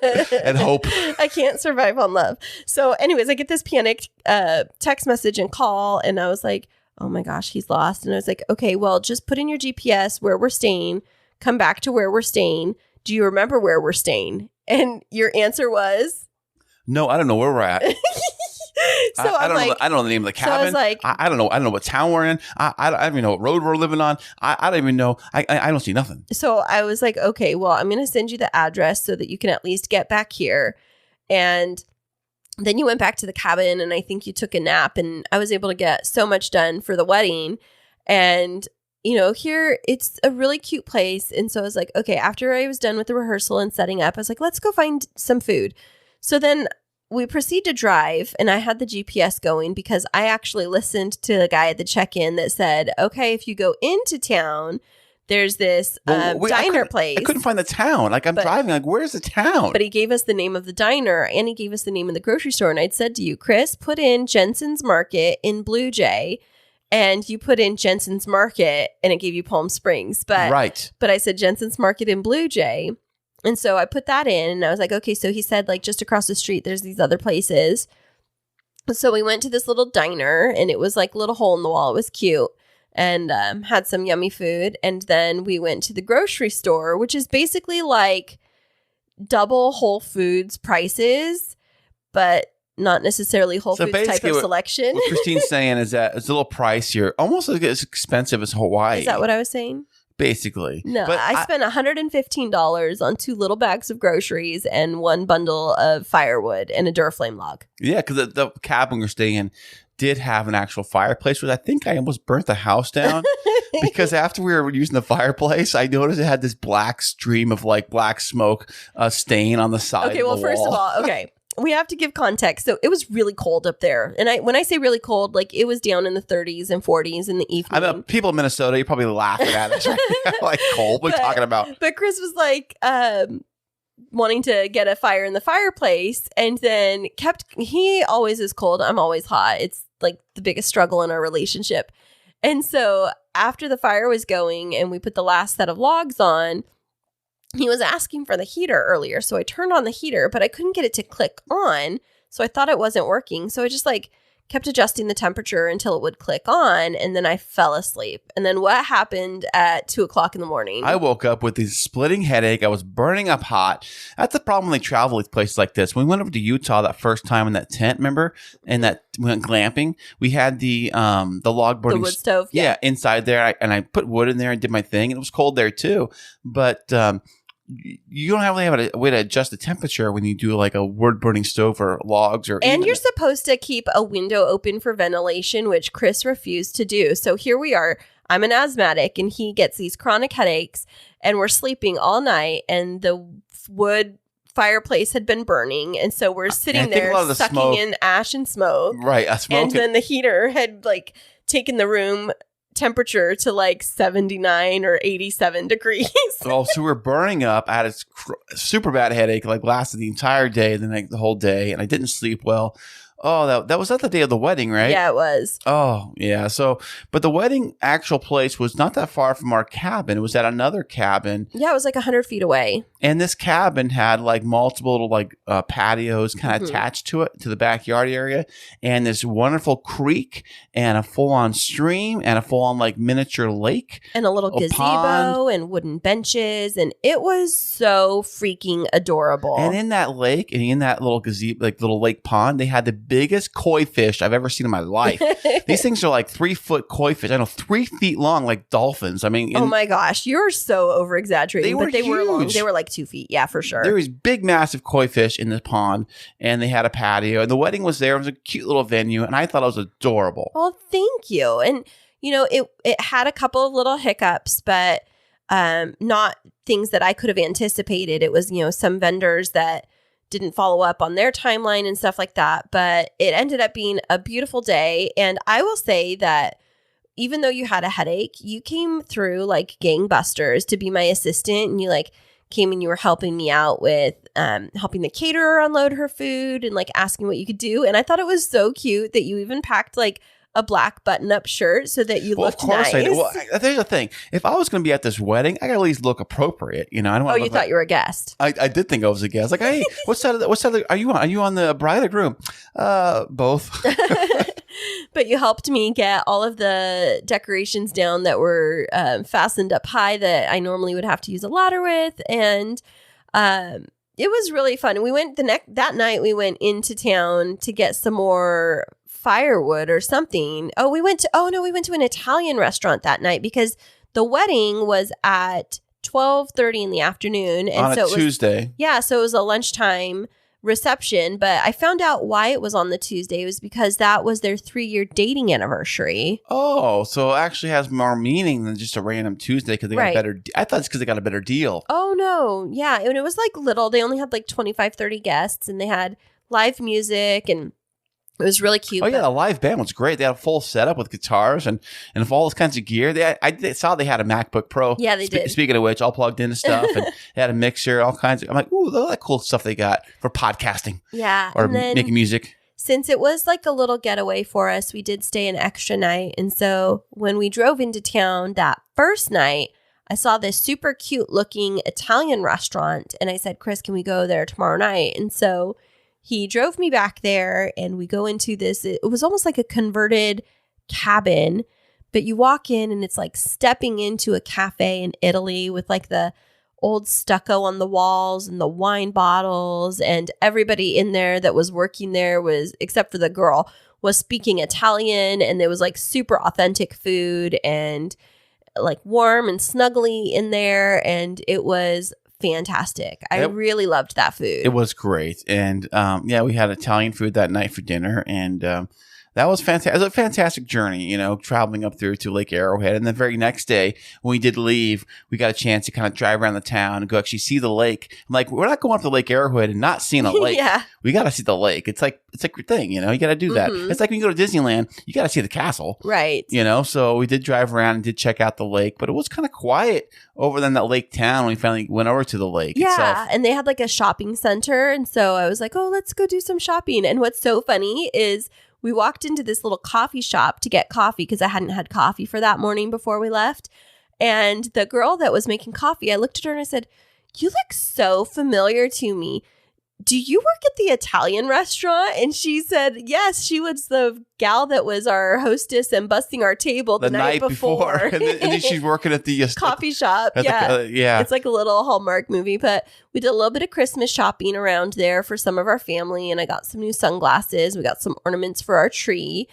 and hope. I can't survive on love. So anyways, I get this panicked text message and call, and I was like, oh my gosh, he's lost. And I was like, okay, well, just put in your GPS where we're staying, come back to where we're staying. Do you remember where we're staying? And your answer was? No, I don't know where we're at. So I don't know the name of the cabin. So I was like, I don't know what town we're in. I don't even know what road we're living on. I don't even know. I don't see nothing. So I was like, okay, well, I'm going to send you the address so that you can at least get back here. And then you went back to the cabin and I think you took a nap and I was able to get so much done for the wedding. And, you know, here it's a really cute place. And so I was like, okay, after I was done with the rehearsal and setting up, I was like, let's go find some food. So then we proceed to drive and I had the GPS going because I actually listened to the guy at the check-in that said, okay, if you go into town, there's this diner place. I couldn't find the town. Like I'm driving, like where's the town? But he gave us the name of the diner and he gave us the name of the grocery store. And I'd said to you, Kris, put in Jensen's Market in Blue Jay. And you put in Jensen's Market and it gave you Palm Springs. But I said Jensen's Market in Blue Jay. And so I put that in and I was like, okay, so he said like just across the street, there's these other places. So we went to this little diner and it was like a little hole in the wall. It was cute and had some yummy food. And then we went to the grocery store, which is basically like double Whole Foods prices, but not necessarily Whole Foods type of selection. What Kristine's saying is that it's a little pricier, almost as expensive as Hawaii. Is that what I was saying? Basically. No, but I spent $115 on 2 little bags of groceries and 1 bundle of firewood and a Duraflame log. Yeah, because the cabin we're staying in did have an actual fireplace, which I think I almost burnt the house down because after we were using the fireplace, I noticed it had this black stream of like black smoke stain on the side of the wall. Okay, well, first of all, okay. We have to give context. So it was really cold up there. And when I say really cold, like it was down in the 30s and 40s in the evening. I know people in Minnesota, you're probably laughing at us right now. Like cold, what are you talking about? But Kris was like wanting to get a fire in the fireplace and then he always is cold. I'm always hot. It's like the biggest struggle in our relationship. And so after the fire was going and we put the last set of logs on, he was asking for the heater earlier. So I turned on the heater, but I couldn't get it to click on. So I thought it wasn't working. So I just like kept adjusting the temperature until it would click on. And then I fell asleep. And then what happened at 2:00 in the morning? I woke up with this splitting headache. I was burning up hot. That's the problem when they travel to places like this. When we went over to Utah that first time in that tent, remember? And that we went glamping. We had the log burning. The wood stove. Yeah, inside there. I put wood in there and did my thing. And it was cold there too. But you don't really have a way to adjust the temperature when you do like a wood burning stove or logs or. And you're supposed to keep a window open for ventilation, which Kris refused to do. So here we are. I'm an asthmatic and he gets these chronic headaches and we're sleeping all night and the wood fireplace had been burning. And so we're sitting there sucking in ash and smoke. Right. And then the heater had like taken the room temperature to like 79 or 87 degrees. So we're burning up. I had a super bad headache, like lasted the entire day, the whole day, and I didn't sleep well. Oh, that was not the day of the wedding, right? Yeah, it was. Oh, yeah. So, but the wedding actual place was not that far from our cabin. It was at another cabin. Yeah, it was like 100 feet away. And this cabin had like multiple little like patios kind of attached to it, to the backyard area. And this wonderful creek and a full-on stream and a full-on like miniature lake. And a little gazebo pond. and wooden benches. And it was so freaking adorable. And in that lake and in that little gazebo, like little lake pond, they had the biggest koi fish I've ever seen in my life. These things are like 3-foot koi fish. I know, 3 feet long, like dolphins. I mean, oh my gosh, you're so over exaggerating. They were long. huge. They were like 2 feet. Yeah, for sure. There was big, massive koi fish in the pond, and they had a patio. And the wedding was there. It was a cute little venue, and I thought it was adorable. Well, thank you. And it had a couple of little hiccups, but not things that I could have anticipated. It was some vendors that didn't follow up on their timeline and stuff like that. But it ended up being a beautiful day. And I will say that even though you had a headache, you came through like gangbusters to be my assistant. And you like came and you were helping me out with helping the caterer unload her food and like asking what you could do. And I thought it was so cute that you even packed like a black button-up shirt so that you looked nice. Of course I did. Well, there's the thing. If I was going to be at this wedding, I got to at least look appropriate. I don't want you thought you were a guest. I did think I was a guest. Like, hey, what side are you on? Are you on the bride or groom? Both. But you helped me get all of the decorations down that were fastened up high that I normally would have to use a ladder with. And it was really fun. We went that night, we went into town to get some more firewood or something. We went to an Italian restaurant that night because the wedding was at 12:30 in the afternoon. And on a Tuesday. Yeah. So it was a lunchtime reception, but I found out why it was on the Tuesday. It was because that was their 3-year dating anniversary. Oh, so it actually has more meaning than just a random Tuesday because they got a better. I thought it's because they got a better deal. Oh no, yeah, and it was like little. They only had like 25-30 guests, and they had live music and. It was really cute. Oh, yeah. The live band was great. They had a full setup with guitars and all those kinds of gear. I saw they had a MacBook Pro. Yeah, they did. Speaking of which, all plugged into stuff. And they had a mixer, all kinds of. I'm like, ooh, look at that cool stuff they got for podcasting. Yeah. Or making music. Since it was like a little getaway for us, we did stay an extra night. And so when we drove into town that first night, I saw this super cute looking Italian restaurant. And I said, Kris, can we go there tomorrow night? And so he drove me back there and we go into this. It was almost like a converted cabin, but you walk in and it's like stepping into a cafe in Italy with like the old stucco on the walls and the wine bottles. And everybody in there that was working there was, except for the girl, was speaking Italian. And there was like super authentic food and like warm and snuggly in there. And it was fantastic. I really loved that food. It was great. And we had Italian food that night for dinner. And that was fantastic. It was a fantastic journey, traveling up through to Lake Arrowhead. And the very next day, when we did leave, we got a chance to kind of drive around the town and go actually see the lake. I'm like, we're not going up to Lake Arrowhead and not seeing a lake. Yeah. We got to see the lake. It's like your thing, you got to do that. It's like when you go to Disneyland, you got to see the castle. Right. So we did drive around and did check out the lake, but it was kind of quiet over then that lake town when we finally went over to the lake itself. Yeah, and they had like a shopping center. And so I was like, oh, let's go do some shopping. And what's so funny is we walked into this little coffee shop to get coffee because I hadn't had coffee for that morning before we left. And the girl that was making coffee, I looked at her and I said, you look so familiar to me. Do you work at the Italian restaurant? And she said, yes, she was the gal that was our hostess and busting our table the night before. and then she's working at the coffee shop. Yeah. It's like a little Hallmark movie, but we did a little bit of Christmas shopping around there for some of our family. And I got some new sunglasses. We got some ornaments for our tree.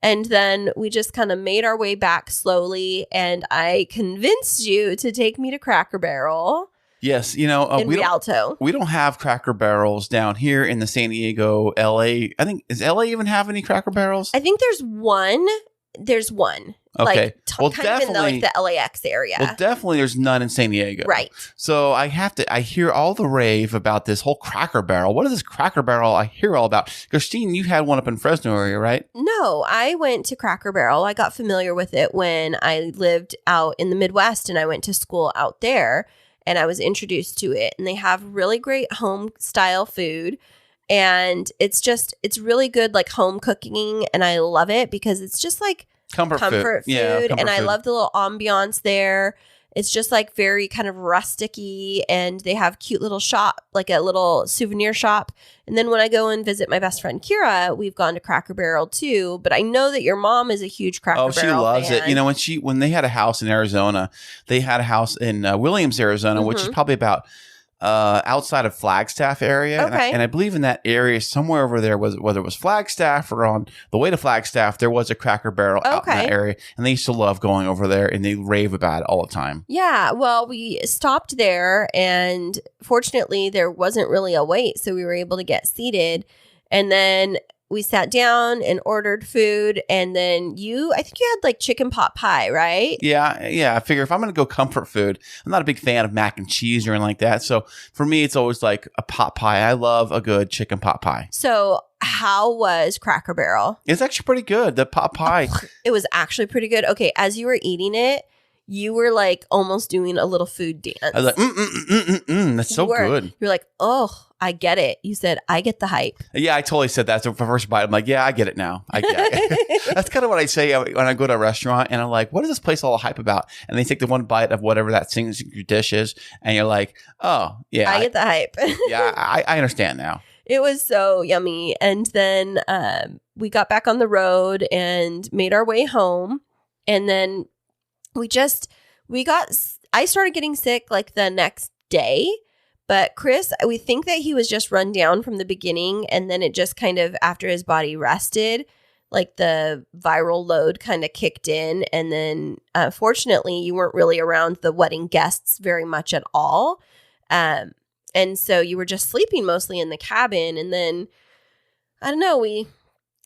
And then we just kind of made our way back slowly. And I convinced you to take me to Cracker Barrel. Yes, in Rialto. We don't have Cracker Barrels down here in the San Diego, LA. I think, does LA even have any Cracker Barrels? I think there's one. Okay. Kind of in the LAX area. Well, definitely there's none in San Diego. Right. So I hear all the rave about this whole Cracker Barrel. What is this Cracker Barrel I hear all about? Kristine, you had one up in Fresno area, right? No, I went to Cracker Barrel. I got familiar with it when I lived out in the Midwest and I went to school out there. And I was introduced to it. And they have really great home style food. And it's really good, like home cooking. And I love it because it's just like comfort food. Yeah, and I love the little ambiance there. It's just like very kind of rusticy, and they have cute little shop, like a little souvenir shop. And then when I go and visit my best friend Kira, we've gone to Cracker Barrel too. But I know that your mom is a huge Cracker Barrel she loves fan. it. You know, when they had a house in Arizona, they had a house in Williams, Arizona, which is probably about outside of Flagstaff area. Okay. And I believe in that area somewhere over there, whether it was Flagstaff or on the way to Flagstaff, there was a Cracker Barrel out in that area. And they used to love going over there, and they rave about it all the time. Yeah. Well, we stopped there, and fortunately there wasn't really a wait. So we were able to get seated, and then we sat down and ordered food. And then I think you had like chicken pot pie, right? Yeah. I figure if I'm going to go comfort food, I'm not a big fan of mac and cheese or anything like that. So for me, it's always like a pot pie. I love a good chicken pot pie. So how was Cracker Barrel? It's actually pretty good. The pot pie. It was actually pretty good. Okay. As you were eating it, you were like almost doing a little food dance. I was like, that's so good. You're like, oh, I get it. You said, I get the hype. Yeah, I totally said that. So for the first bite, I'm like, yeah, I get it now. I get it. That's kind of what I say when I go to a restaurant and I'm like, what is this place all hype about? And they take the one bite of whatever that signature dish is. And you're like, oh, yeah. I get the hype. Yeah, I understand now. It was so yummy. And then we got back on the road and made our way home. And then I started getting sick like the next day. But Kris, we think that he was just run down from the beginning, and then it just kind of, after his body rested, like the viral load kind of kicked in. And then fortunately, you weren't really around the wedding guests very much at all. And so you were just sleeping mostly in the cabin. And then, I don't know, we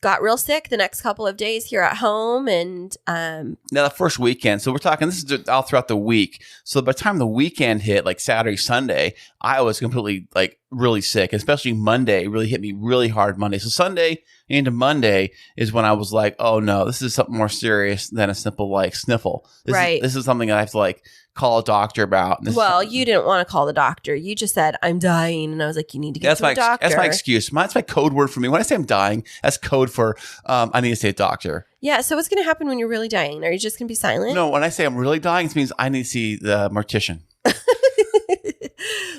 got real sick the next couple of days here at home. And now the first weekend, so we're talking, this is all throughout the week. So by the time the weekend hit, like Saturday, Sunday, I was completely like really sick, especially Monday. It really hit me really hard Monday. So Sunday into Monday is when I was like, oh no, this is something more serious than a simple like sniffle. This is something I have to like call a doctor about. Well, you didn't want to call the doctor. You just said, I'm dying. And I was like, you need to get to a doctor. That's my excuse. That's my code word for me. When I say I'm dying, that's code for I need to see a doctor. Yeah. So what's going to happen when you're really dying? Are you just going to be silent? No, when I say I'm really dying, it means I need to see the mortician.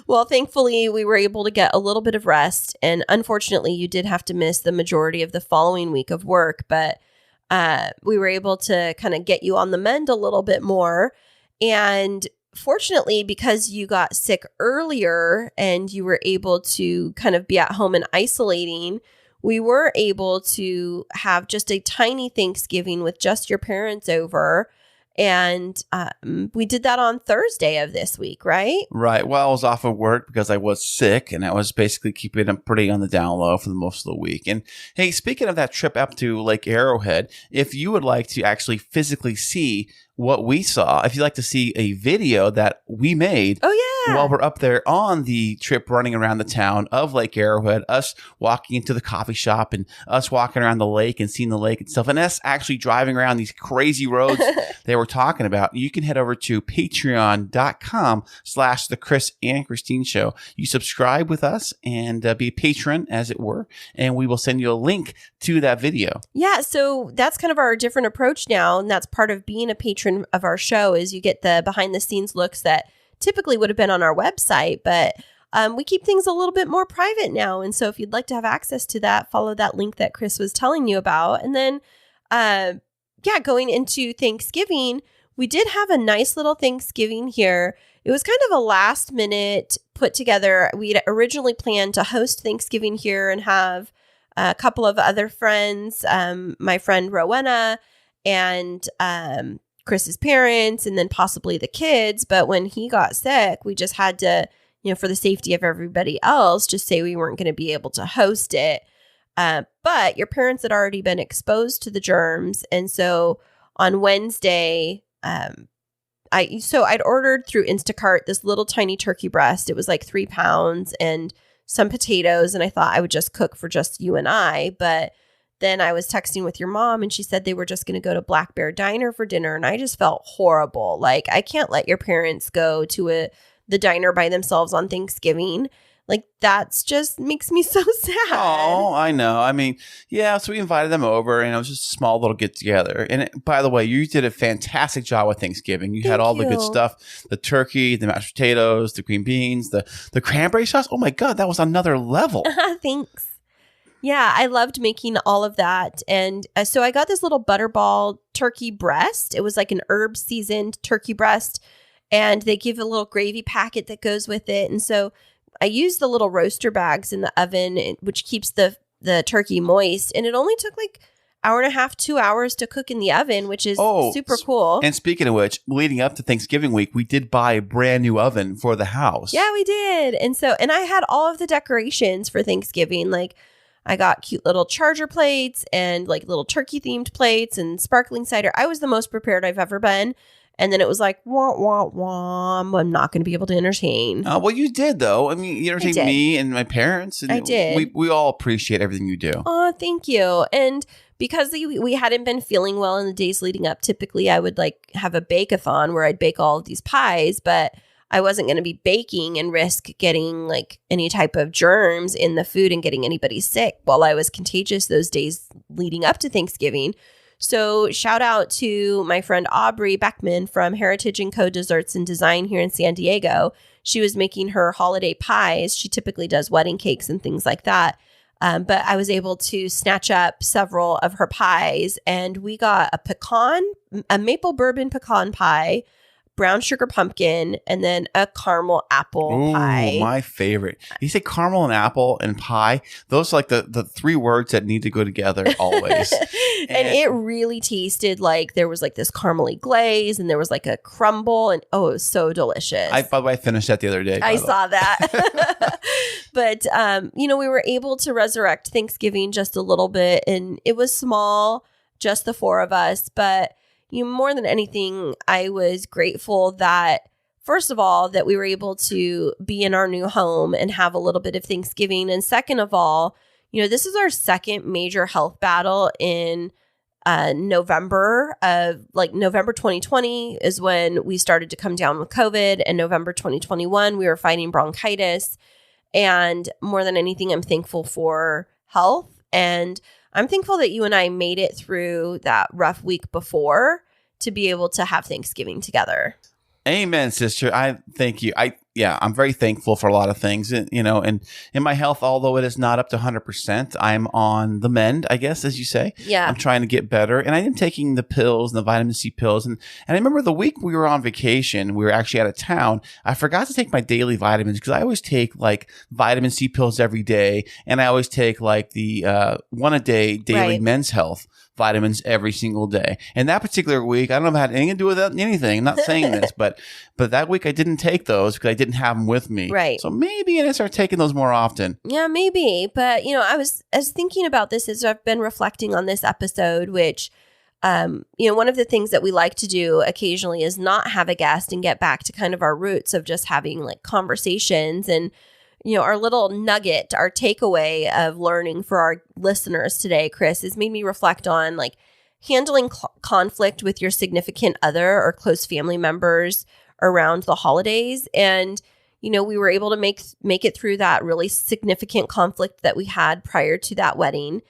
Well, thankfully, we were able to get a little bit of rest. And unfortunately, you did have to miss the majority of the following week of work. But we were able to kind of get you on the mend a little bit more. And fortunately, because you got sick earlier and you were able to kind of be at home and isolating, we were able to have just a tiny Thanksgiving with just your parents over. And we did that on Thursday of this week, right? Right. Well, I was off of work because I was sick, and I was basically keeping them pretty on the down low for the most of the week. And hey, speaking of that trip up to Lake Arrowhead, if you would like to actually physically see what we saw, if you'd like to see a video that we made while we're up there on the trip running around the town of Lake Arrowhead, us walking into the coffee shop and us walking around the lake and seeing the lake itself, and us actually driving around these crazy roads they were talking about, you can head over to patreon.com/the Kris and Kristine Show. You subscribe with us and be a patron, as it were, and we will send you a link to that video. Yeah, so that's kind of our different approach now, and that's part of being a patron of our show, is you get the behind the scenes looks that typically would have been on our website, but we keep things a little bit more private now. And so if you'd like to have access to that, follow that link that Kris was telling you about. And then, going into Thanksgiving, we did have a nice little Thanksgiving here. It was kind of a last minute put together. We'd originally planned to host Thanksgiving here and have a couple of other friends, my friend Rowena and Kris's parents, and then possibly the kids. But when he got sick, we just had to, for the safety of everybody else, just say we weren't going to be able to host it. But your parents had already been exposed to the germs. And so on Wednesday, I'd ordered through Instacart this little tiny turkey breast. It was like 3 pounds and some potatoes. And I thought I would just cook for just you and I. But then I was texting with your mom and she said they were just going to go to Black Bear Diner for dinner. And I just felt horrible. Like, I can't let your parents go to the diner by themselves on Thanksgiving. Like, that's just makes me so sad. Oh, I know. I mean, yeah, so we invited them over, and it was just a small little get-together. And by the way, you did a fantastic job with Thanksgiving. You had all the good stuff, the turkey, the mashed potatoes, the green beans, the cranberry sauce. Oh, my God, that was another level. Thanks. Yeah, I loved making all of that. And so I got this little butterball turkey breast. It was like an herb-seasoned turkey breast, and they give a little gravy packet that goes with it. And so I used the little roaster bags in the oven, which keeps the turkey moist. And it only took like 1.5, 2 hours to cook in the oven, which is super cool. And speaking of which, leading up to Thanksgiving week, we did buy a brand new oven for the house. Yeah, we did. And I had all of the decorations for Thanksgiving. Like, I got cute little charger plates and like little turkey themed plates and sparkling cider. I was the most prepared I've ever been. And then it was like, wah, wah, wah, I'm not going to be able to entertain. Well, you did, though. I mean, you entertained me and my parents. And I did. We all appreciate everything you do. Oh, thank you. And because we hadn't been feeling well in the days leading up, typically I would like have a bake-a-thon where I'd bake all of these pies, but I wasn't going to be baking and risk getting like any type of germs in the food and getting anybody sick while I was contagious those days leading up to Thanksgiving. So shout out to my friend Aubrey Beckman from Heritage & Co. Desserts and Design here in San Diego. She was making her holiday pies. She typically does wedding cakes and things like that. But I was able to snatch up several of her pies, and we got a maple bourbon pecan pie, brown sugar pumpkin, and then a caramel apple pie. My favorite. You say caramel and apple and pie. Those are like the three words that need to go together always. And it really tasted like there was like this caramely glaze, and there was like a crumble, and it was so delicious. By the way, I finished that the other day. I saw that. But, we were able to resurrect Thanksgiving just a little bit, and it was small, just the four of us, but more than anything, I was grateful that, first of all, that we were able to be in our new home and have a little bit of Thanksgiving. And second of all, this is our second major health battle in November 2020 is when we started to come down with COVID. And November 2021, we were fighting bronchitis. And more than anything, I'm thankful for health. And I'm thankful that you and I made it through that rough week before to be able to have Thanksgiving together. Amen, sister. I thank you. I'm very thankful for a lot of things, and in my health, although it is not up to 100%, I'm on the mend, I guess, as you say. Yeah. I'm trying to get better, and I am taking the pills and the vitamin C pills. And I remember the week we were on vacation, we were actually out of town. I forgot to take my daily vitamins because I always take like vitamin C pills every day. And I always take like the one a day daily men's health vitamins every single day. And that particular week, I don't know if it had anything to do with anything. I'm not saying this, but that week I didn't take those because I didn't have them with me. Right. So maybe I need to start taking those more often. Yeah, maybe. But, I was thinking about this as I've been reflecting on this episode, which, one of the things that we like to do occasionally is not have a guest and get back to kind of our roots of just having like conversations. And our little nugget, our takeaway of learning for our listeners today, Kris, has made me reflect on like handling conflict with your significant other or close family members around the holidays. And, we were able to make it through that really significant conflict that we had prior to that wedding.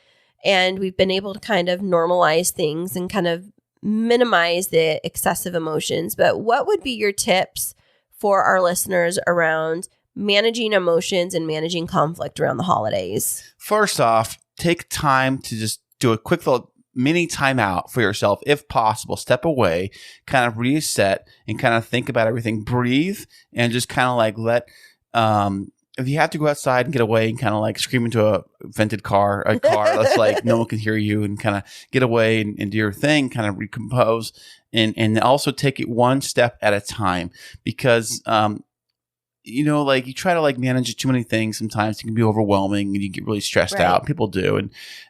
And we've been able to kind of normalize things and kind of minimize the excessive emotions. But what would be your tips for our listeners around managing emotions and managing conflict around the holidays? First off, take time to just do a quick little mini timeout for yourself, if possible. Step away, kind of reset, and kind of think about everything. Breathe, and just kind of like let. If you have to go outside and get away and kind of like scream into a vented car that's like no one can hear you, and kind of get away and do your thing, kind of recompose, and also take it one step at a time, because like you try to like manage too many things. Sometimes it can be overwhelming and you get really stressed out. People do.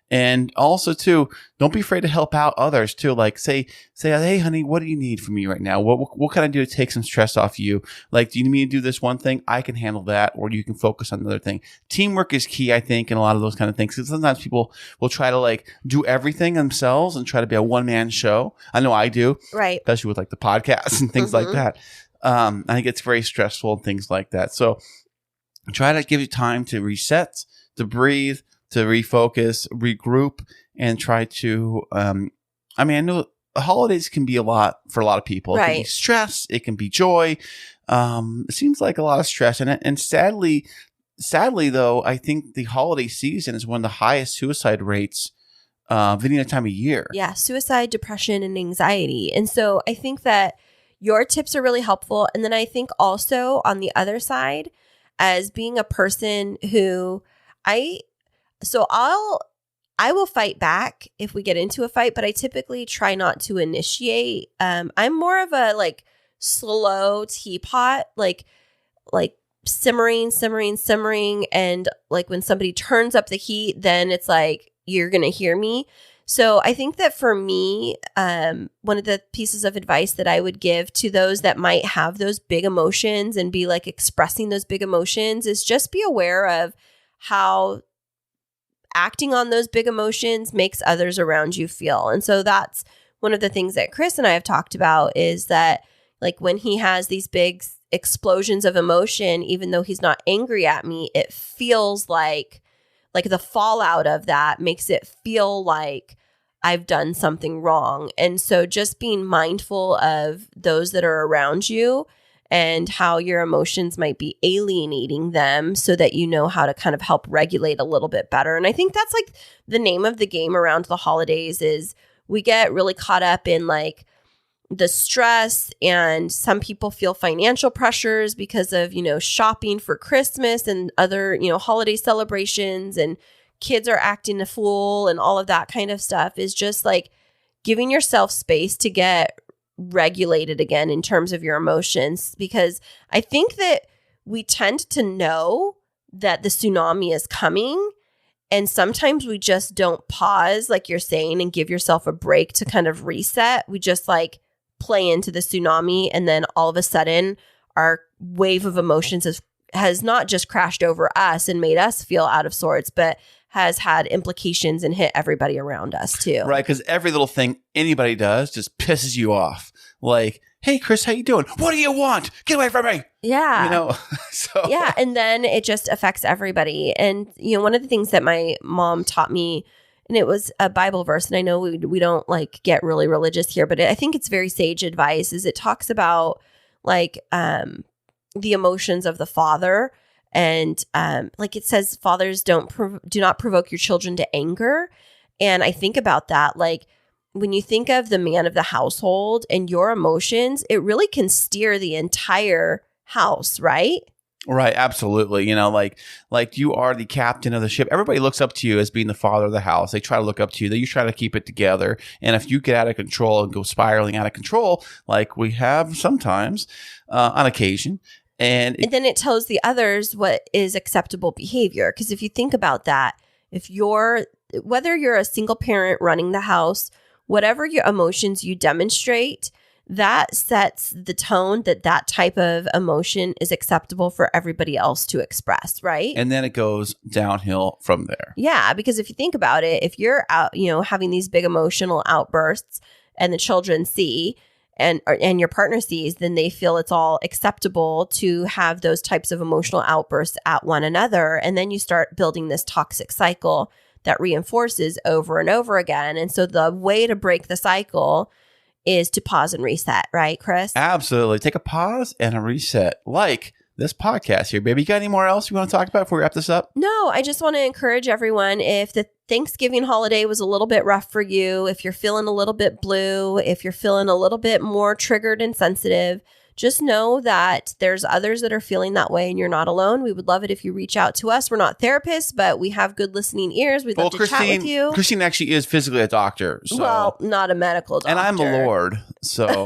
And also too, don't be afraid to help out others too. Like say, hey honey, what do you need from me right now? What can I do to take some stress off you? Like, do you need me to do this one thing? I can handle that. Or you can focus on another thing. Teamwork is key, I think, in a lot of those kind of things. Because sometimes people will try to like do everything themselves and try to be a one-man show. I know I do. Right. Especially with like the podcasts and things like that. I think it's very stressful and things like that. So try to give you time to reset, to breathe, to refocus, regroup, and try to, I know the holidays can be a lot for a lot of people. It can be stress. It can be joy. It seems like a lot of stress. And sadly, though, I think the holiday season is one of the highest suicide rates of any time of year. Yeah, suicide, depression, and anxiety. And so I think that your tips are really helpful. And then I think also on the other side, as being a person who I will fight back if we get into a fight, but I typically try not to initiate. I'm more of a like slow teapot, like simmering. And like when somebody turns up the heat, then it's like, you're going to hear me. So I think that for me, one of the pieces of advice that I would give to those that might have those big emotions and be like expressing those big emotions is just be aware of how acting on those big emotions makes others around you feel. And so that's one of the things that Kris and I have talked about is that like when he has these big explosions of emotion, even though he's not angry at me, it feels like the fallout of that makes it feel like I've done something wrong. And so just being mindful of those that are around you and how your emotions might be alienating them so that you know how to kind of help regulate a little bit better. And I think that's like the name of the game around the holidays is we get really caught up in like the stress, and some people feel financial pressures because of, shopping for Christmas and other, holiday celebrations, and kids are acting a fool and all of that kind of stuff is just like giving yourself space to get regulated again in terms of your emotions. Because I think that we tend to know that the tsunami is coming, and sometimes we just don't pause, like you're saying, and give yourself a break to kind of reset. We just like play into the tsunami, and then all of a sudden our wave of emotions has not just crashed over us and made us feel out of sorts, but has had implications and hit everybody around us too. Right, because every little thing anybody does just pisses you off. Like, hey, Kris, how you doing? What do you want? Get away from me. Yeah. So yeah, and then it just affects everybody. And, one of the things that my mom taught me, and it was a Bible verse, and I know we don't like get really religious here, but I think it's very sage advice, is it talks about like the emotions of the father. And like it says, fathers do not provoke your children to anger. And I think about that, like when you think of the man of the household and your emotions, it really can steer the entire house, right? Right, absolutely. Like you are the captain of the ship. Everybody looks up to you as being the father of the house. They try to look up to you. You try to keep it together. And if you get out of control and go spiraling out of control, like we have sometimes on occasion, and then it tells the others what is acceptable behavior. Because if you think about that, whether you're a single parent running the house, whatever your emotions you demonstrate, that sets the tone that type of emotion is acceptable for everybody else to express, right? And then it goes downhill from there. Yeah, because if you think about it, if you're out, having these big emotional outbursts and the children see and your partner sees, then they feel it's all acceptable to have those types of emotional outbursts at one another. And then you start building this toxic cycle that reinforces over and over again. And so the way to break the cycle is to pause and reset, right, Kris? Absolutely. Take a pause and a reset, like this podcast here, baby. You got any more else you want to talk about before we wrap this up? No, I just want to encourage everyone, if the Thanksgiving holiday was a little bit rough for you, if you're feeling a little bit blue, if you're feeling a little bit more triggered and sensitive, just know that there's others that are feeling that way and you're not alone. We would love it if you reach out to us. We're not therapists, but we have good listening ears. We'd love to chat with you. Kristine actually is physically a doctor. So. Well, not a medical doctor. And I'm the Lord, so...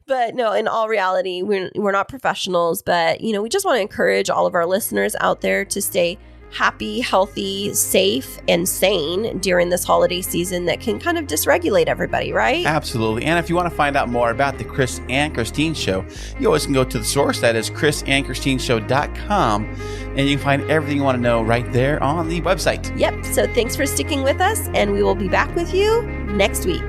But no, in all reality, we're not professionals, but we just want to encourage all of our listeners out there to stay happy, healthy, safe, and sane during this holiday season that can kind of dysregulate everybody, right? Absolutely. And if you want to find out more about the Kris and Kristine Show, you always can go to the source. That is krisandkristineshow.com. And you can find everything you want to know right there on the website. Yep. So thanks for sticking with us, and we will be back with you next week.